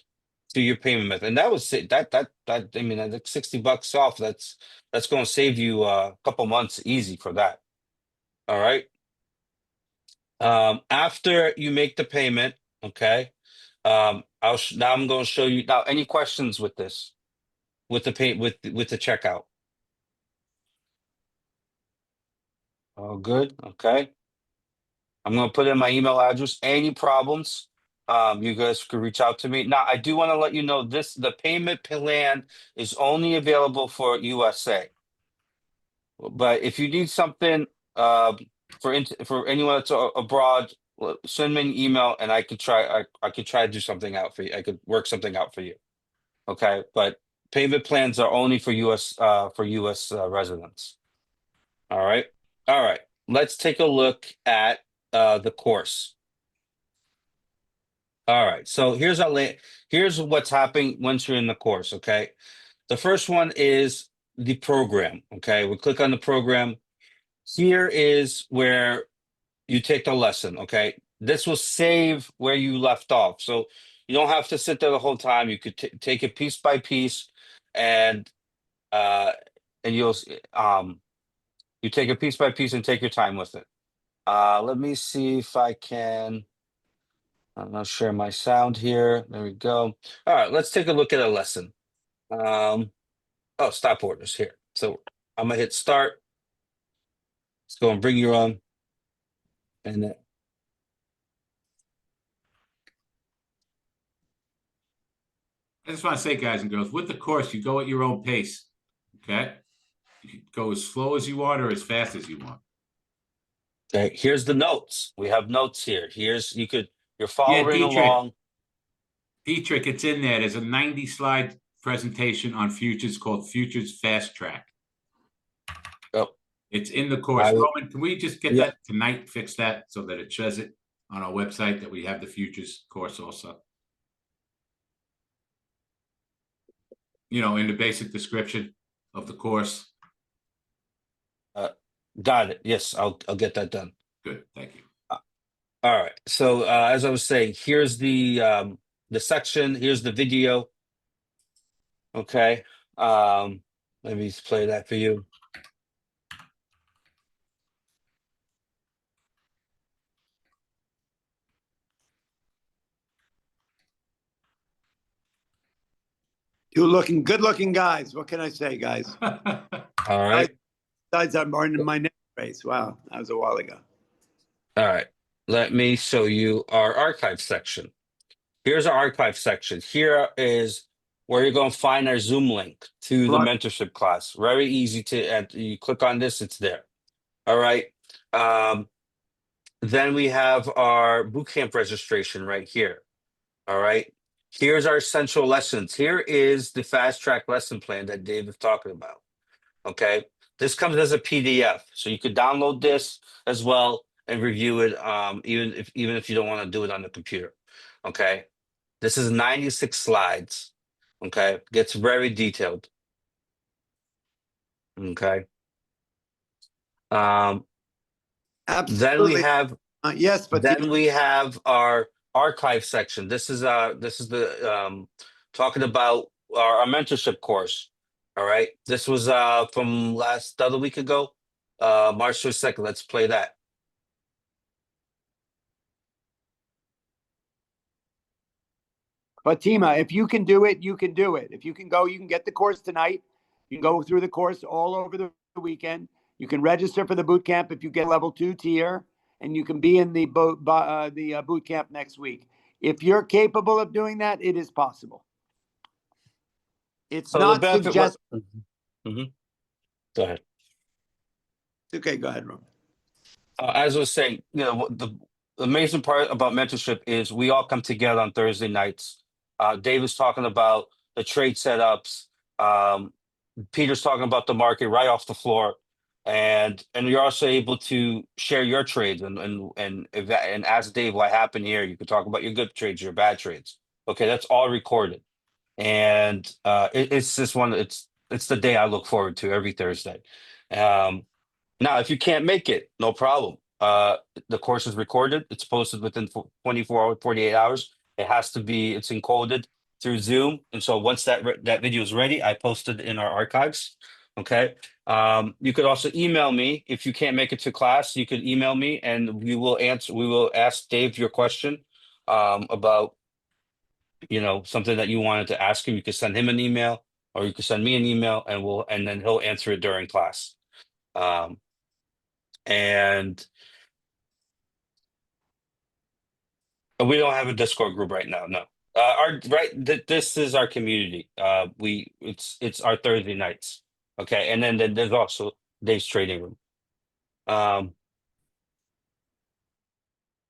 to your payment method, and that was it. That I mean, that's $60 off. That's going to save you a couple months easy for that. All right. After you make the payment, okay. Now I'm going to show you now. Any questions with this, with the checkout? All good. Okay. I'm gonna put in my email address. Any problems? You guys could reach out to me. Now, I do want to let you know the payment plan is only available for USA. But if you need something for anyone that's abroad, send me an email and I could try. I could try to do something out for you. I could work something out for you. Okay, but payment plans are only for US residents. All right. All right. Let's take a look at the course. All right. So here's what's happening once you're in the course. Okay. The first one is the program. Okay. We click on the program. Here is where you take the lesson. Okay. This will save where you left off. So you don't have to sit there the whole time. You could take it piece by piece, and uh you'll you take it piece by piece and take your time with it. Let me see if I can. I'm not share my sound here. There we go. All right, let's take a look at a lesson. Oh, stop orders here. So I'm gonna hit start. Let's go and bring you on. And I just want to say, guys and girls, with the course, you go at your own pace. Okay. You can go as slow as you want or as fast as you want. okay, here's the notes. We have notes here. You're Yeah, following along. Dietrich, it's in there. There's a 90-slide presentation on futures called Futures Fast Track. Oh, It's in the course. Roman, can we just get that tonight, fix that so that it says it on our website that we have the futures course also? You know, in the basic description of the course. Got it. Yes, I'll get that done. Good, thank you. All right. So as I was saying, here's the section. Here's the video. Okay. Let me play that for you. Good looking guys. What can I say, guys? All right. Besides, I'm in my next race. Wow, that was a while ago. All right. Let me show you our archive section. Here's our archive section. Here is where you're going to find our Zoom link to the mentorship class. Very easy to, you click on this, it's there. All right. Then we have our bootcamp registration right here. All right. Here's our essential lessons. Here is the fast track lesson plan that Dave is talking about. Okay. This comes as a PDF, so you could download this as well and review it. Even if you don't want to do it on the computer. Okay. This is 96 slides. Okay. Gets very detailed. Okay. Absolutely. Then we have yes, but then we have our archive section. This is the talking about our mentorship course. All right. This was from the other week ago, March 22nd. Let's play that. Fatima, if you can do it, you can do it. If you can go, you can get the course tonight. You can go through the course all over the weekend. You can register for the boot camp if you get level 2 tier, and you can be in the boot camp next week. If you're capable of doing that, it is possible. It's not suggested. Go ahead. Okay, go ahead, Ron. As I was saying, the amazing part about mentorship is we all come together on Thursday nights. Dave was talking about the trade setups. Peter's talking about the market right off the floor, and you're also able to share your trades and ask Dave what happened here. You can talk about your good trades, your bad trades. Okay, that's all recorded, and it's just it's the day I look forward to every Thursday. Now, if you can't make it, no problem. The course is recorded. It's posted within 24 hours, 48 hours. It's encoded through Zoom. And so once that video is ready, I post it in our archives. Okay. You could also email me if you can't make it to class. You could email me and we will ask Dave your question about something that you wanted to ask him. You could send him an email or you could send me an email and then he'll answer it during class. And we don't have a Discord group right now. No. This is our community. It's our Thursday nights. Okay, and then there's also Dave's trading room.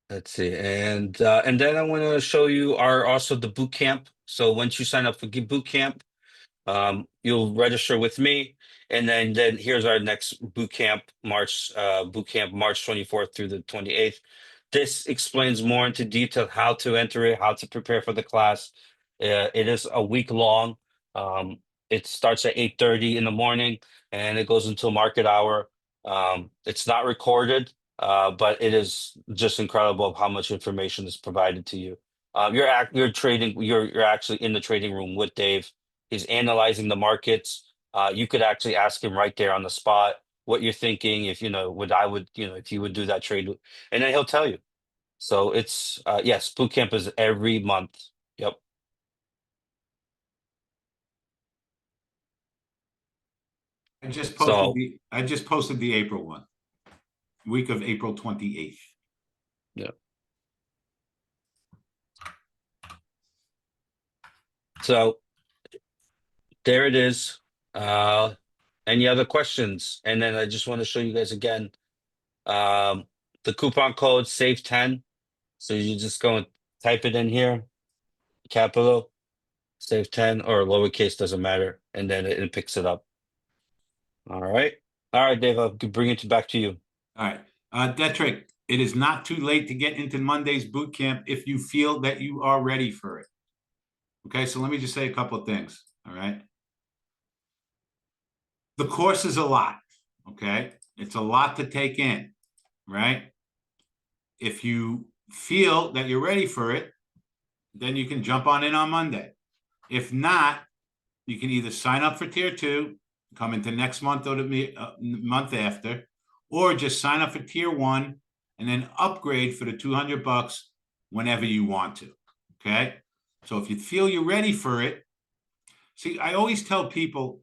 Let's see, and then I want to show you also the boot camp. So once you sign up for boot camp, you'll register with me, and then here's our next boot camp, March 24th through the 28th. This explains more into detail how to enter it, how to prepare for the class. It is a week long. It starts at 8:30 in the morning and it goes until market hour. It's not recorded, but it is just incredible of how much information is provided to you. You're actually in the trading room with Dave. He's analyzing the markets. You could actually ask him right there on the spot what you're thinking, if if you would do that trade, and then he'll tell you. So it's yes, boot camp is every month. Yep. I just So posted the April one, week of April 28th. yeah. So there it is. Any other questions? And then I just want to show you guys again. The coupon code SAVE10. So you just go and type it in here, capital, SAVE10 or lowercase, doesn't matter, and then it picks it up. All right, Dave. I'll bring it back to you. All right, Detrick, it is not too late to get into Monday's boot camp if you feel that you are ready for it. Okay, so let me just say a couple of things. All right, the course is a lot. Okay, it's a lot to take in. Right, if you feel that you're ready for it, then you can jump on in on Monday. If not, you can either sign up for tier 2, come into next month or the month after, or just sign up for tier 1 and then upgrade for the $200 whenever you want to. Okay, so if you feel you're ready for it, see, I always tell people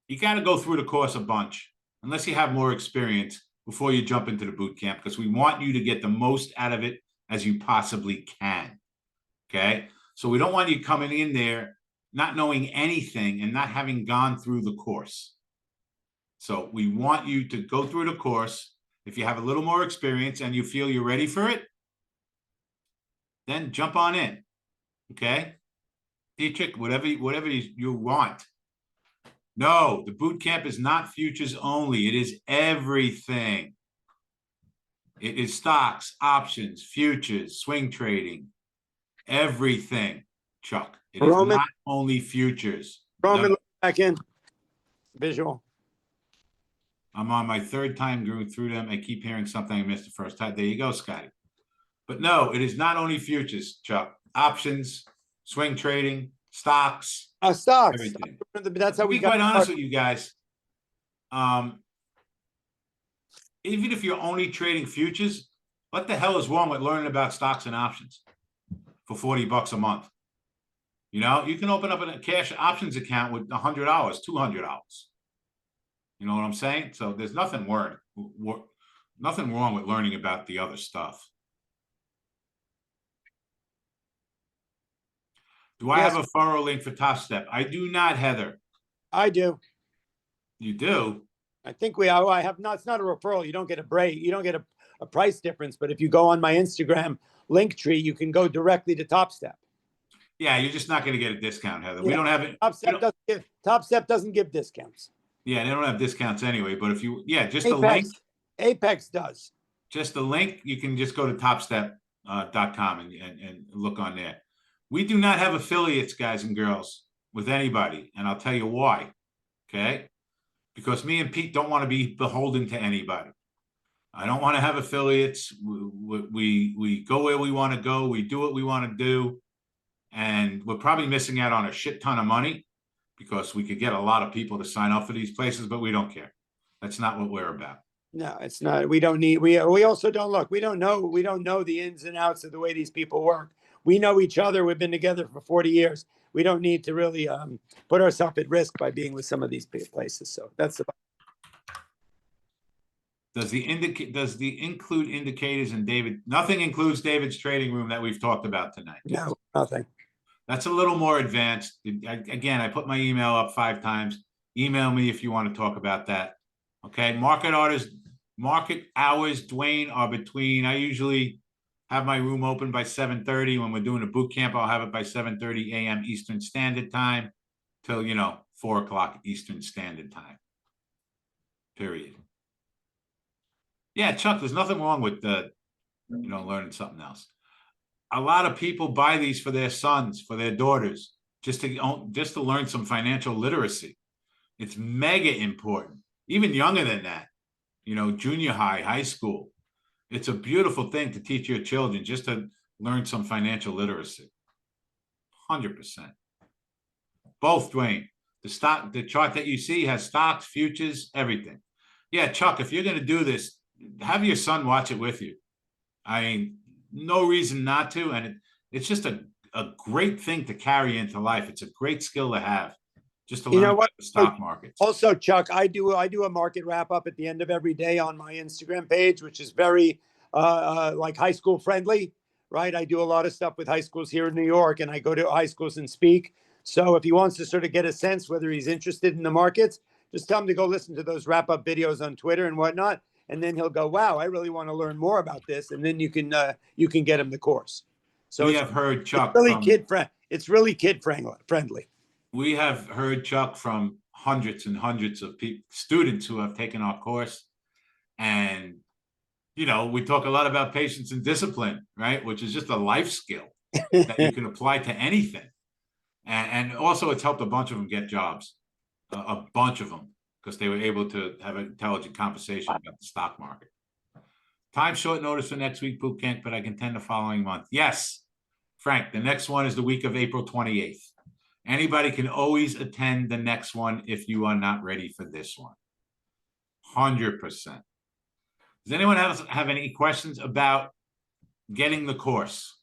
you got to go through the course a bunch unless you have more experience before you jump into the boot camp, because we want you to get the most out of it as you possibly can. Okay, so we don't want you coming in there not knowing anything and not having gone through the course. So we want you to go through the course. If you have a little more experience and you feel you're ready for it, then jump on in. Okay, Dietrich, whatever you want. No, the boot camp is not futures only. It is everything. It is stocks, options, futures, swing trading, everything, Chuck. It is Roman, not only futures. Roman, No. back in. Visual. I'm on my third time going through them. I keep hearing something I missed the first time. There you go, Scotty. But no, it is not only futures, Chuck. Options, swing trading, stocks, Stocks. everything. That's how To we be got quite honest with you guys, even if you're only trading futures, what the hell is wrong with learning about stocks and options for $40 a month? You know, you can open up a cash options account with $100, $200. You know what I'm saying? So there's nothing wrong with learning about the other stuff. Do I have a furrow link for Top Step? I do not, Heather. I do. You do? I think I have not. It's not a referral. You don't get a break. You don't get a price difference. But if you go on my Instagram link tree, you can go directly to Top Step. Yeah, you're just not going to get a discount, Heather. Yeah. We don't have it. Top Step doesn't give discounts. Yeah, they don't have discounts anyway. But if you, just the link. Apex does. Just the link. You can just go to topstep.com and look on there. We do not have affiliates, guys and girls, with anybody, and I'll tell you why. Okay, because me and Pete don't want to be beholden to anybody. I don't want to have affiliates. We go where we want to go. We do what we want to do. And we're probably missing out on a shit ton of money because we could get a lot of people to sign up for these places, but we don't care. That's not what we're about. No, it's not. We don't need, we also don't look. We don't know the ins and outs of the way these people work. We know each other. We've been together for 40 years. We don't need to really put ourselves at risk by being with some of these places. So that's the Does the include indicators in David? Nothing includes David's trading room that we've talked about tonight. No, nothing. That's a little more advanced. Again, I put my email up 5 times. Email me if you want to talk about that. Okay. Market hours, Dwayne, are between, I usually have my room open by 7:30. When we're doing a boot camp, I'll have it by 7:30 a.m. Eastern Standard Time till, 4 o'clock Eastern Standard Time. Period. Yeah, Chuck, there's nothing wrong with learning something else. A lot of people buy these for their sons, for their daughters, just to learn some financial literacy. It's mega important. Even younger than that, junior high, high school. It's a beautiful thing to teach your children, just to learn some financial literacy. 100%. Both, Dwayne. The chart that you see has stocks, futures, everything. Yeah, Chuck, if you're going to do this, have your son watch it with you. I mean, no reason not to. And it's just a great thing to carry into life. It's a great skill to have, just to learn about the stock markets. Also, Chuck, I do a market wrap up at the end of every day on my Instagram page, which is very like high school friendly, right? I do a lot of stuff with high schools here in New York, and I go to high schools and speak. So if he wants to sort of get a sense whether he's interested in the markets, just tell him to go listen to those wrap up videos on Twitter and whatnot. And then he'll go, wow, I really want to learn more about this. And then you can get him the course. So we have heard, Chuck, it's really kid friendly. We have heard, Chuck, from hundreds and hundreds of students who have taken our course. And, we talk a lot about patience and discipline, right? Which is just a life skill that you can apply to anything. And also it's helped a bunch of them get jobs, a bunch of them, because they were able to have an intelligent conversation about the stock market. Time short notice for next week boot camp, but I can attend the following month. Yes, Frank, the next one is the week of April 28th. Anybody can always attend the next one if you are not ready for this one. 100%. Does anyone have any questions about getting the course?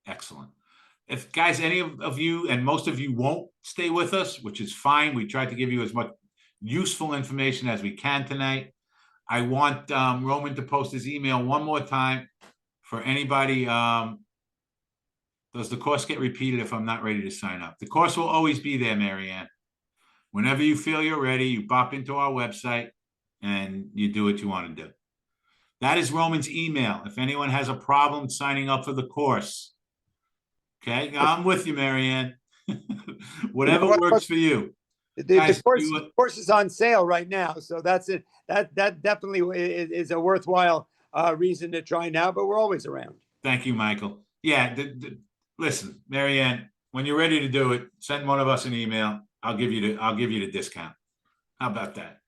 Excellent. If guys, any of you, and most of you won't stay with us, which is fine. We tried to give you as much useful information as we can tonight. I want Roman to post his email one more time for anybody. Does the course get repeated if I'm not ready to sign up? The course will always be there, Marianne. Whenever you feel you're ready, you pop into our website and you do what you want to do. That is Roman's email. If anyone has a problem signing up for the course, okay, I'm with you, Marianne. Whatever works for you. The course is on sale right now, so that's it. That definitely is a worthwhile reason to try now. But we're always around. Thank you, Michael. Yeah, listen, Marianne, when you're ready to do it, send one of us an email. I'll give you the discount. How about that?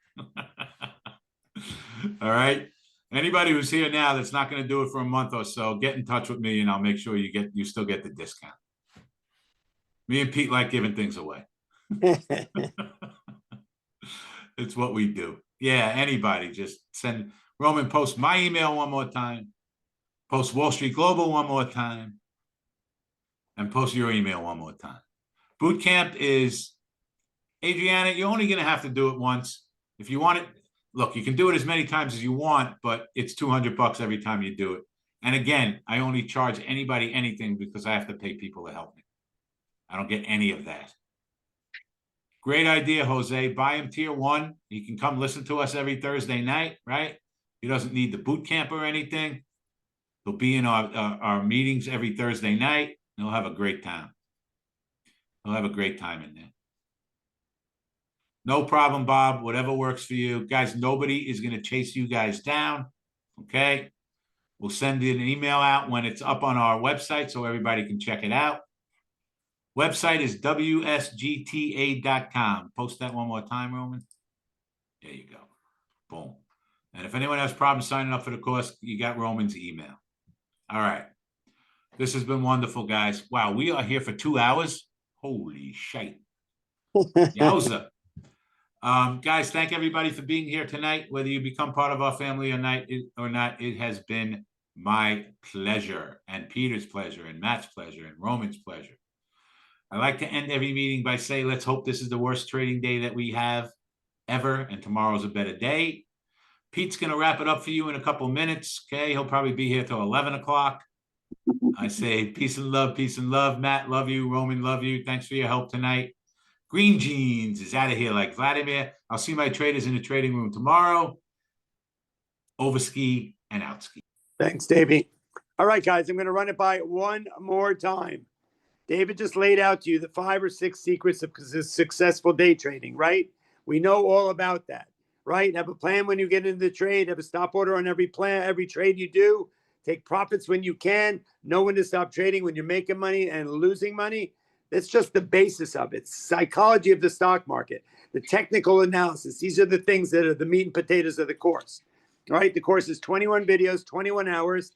All right. Anybody who's here now that's not going to do it for a month or so, get in touch with me and I'll make sure you still get the discount. Me and Pete like giving things away. It's what we do. Yeah, anybody, just send Roman, post my email one more time, post Wall Street Global one more time, and post your email one more time. Boot camp is, Adriana, you're only going to have to do it once. If you want it, look, you can do it as many times as you want, but it's $200 every time you do it. And again, I only charge anybody anything because I have to pay people to help me. I don't get any of that. Great idea, Jose. Buy him tier 1. He can come listen to us every Thursday night, right? He doesn't need the boot camp or anything. He'll be in our meetings every Thursday night. And he'll have a great time. He'll have a great time in there. No problem, Bob. Whatever works for you. Guys, nobody is going to chase you guys down. Okay? We'll send an email out when it's up on our website so everybody can check it out. Website is WSGTA.com. Post that one more time, Roman. There you go. Boom. And if anyone has problems signing up for the course, you got Roman's email. All right. This has been wonderful, guys. Wow, we are here for 2 hours. Holy shit. Yowza. Guys, thank everybody for being here tonight. Whether you become part of our family or not, it has been my pleasure and Peter's pleasure and Matt's pleasure and Roman's pleasure. I like to end every meeting by saying, let's hope this is the worst trading day that we have ever, and tomorrow's a better day. Pete's going to wrap it up for you in a couple minutes. Okay. He'll probably be here till 11 o'clock. I say peace and love, peace and love. Matt, love you. Roman, love you. Thanks for your help tonight. Green Jeans is out of here like Vladimir. I'll see my traders in the trading room tomorrow. Overski and outski. Thanks, Davey. All right, guys, I'm going to run it by one more time. David just laid out to you the 5 or 6 secrets of successful day trading, right? We know all about that, right? Have a plan when you get into the trade. Have a stop order on every plan, every trade you do. Take profits when you can. Know when to stop trading when you're making money and losing money. That's just the basis of it. Psychology of the stock market, the technical analysis. These are the things that are the meat and potatoes of the course, right? The course is 21 videos, 21 hours.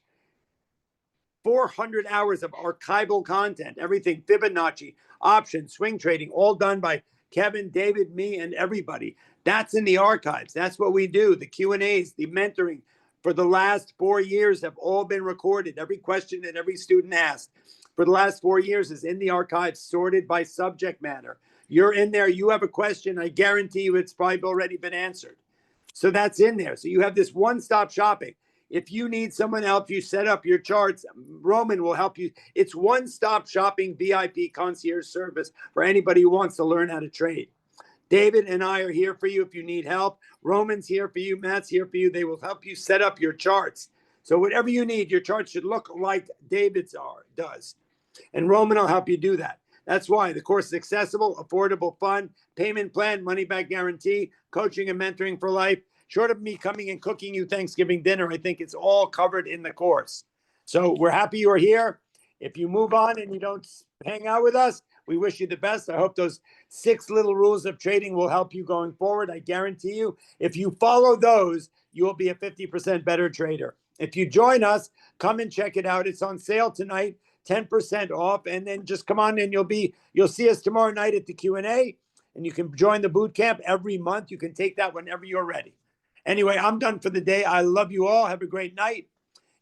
400 hours of archival content, everything Fibonacci, options, swing trading, all done by Kevin, David, me, and everybody. That's in the archives. That's what we do. The Q&As, the mentoring for the last 4 years have all been recorded. Every question that every student asked for the last 4 years is in the archives, sorted by subject matter. You're in there. You have a question. I guarantee you it's probably already been answered. So that's in there. So you have this one-stop shopping. If you need someone to help you set up your charts, Roman will help you. It's one-stop shopping VIP concierge service for anybody who wants to learn how to trade. David and I are here for you if you need help. Roman's here for you. Matt's here for you. They will help you set up your charts. So whatever you need, your chart should look like David's does. And Roman will help you do that. That's why the course is accessible, affordable, fun, payment plan, money back guarantee, coaching and mentoring for life. Short of me coming and cooking you Thanksgiving dinner, I think it's all covered in the course. So we're happy you're here. If you move on and you don't hang out with us, we wish you the best. I hope those 6 little rules of trading will help you going forward. I guarantee you, if you follow those, you will be a 50% better trader. If you join us, come and check it out. It's on sale tonight, 10% off. And then just come on and you'll see us tomorrow night at the Q&A, and you can join the boot camp every month. You can take that whenever you're ready. Anyway, I'm done for the day. I love you all. Have a great night.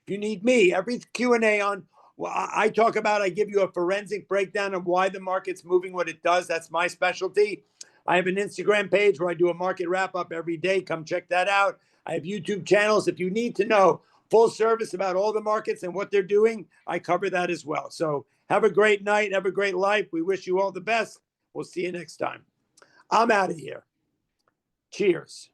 If you need me, every Q&A I talk about, I give you a forensic breakdown of why the market's moving what it does. That's my specialty. I have an Instagram page where I do a market wrap up every day. Come check that out. I have YouTube channels. If you need to know full service about all the markets and what they're doing, I cover that as well. So have a great night. Have a great life. We wish you all the best. We'll see you next time. I'm out of here. Cheers.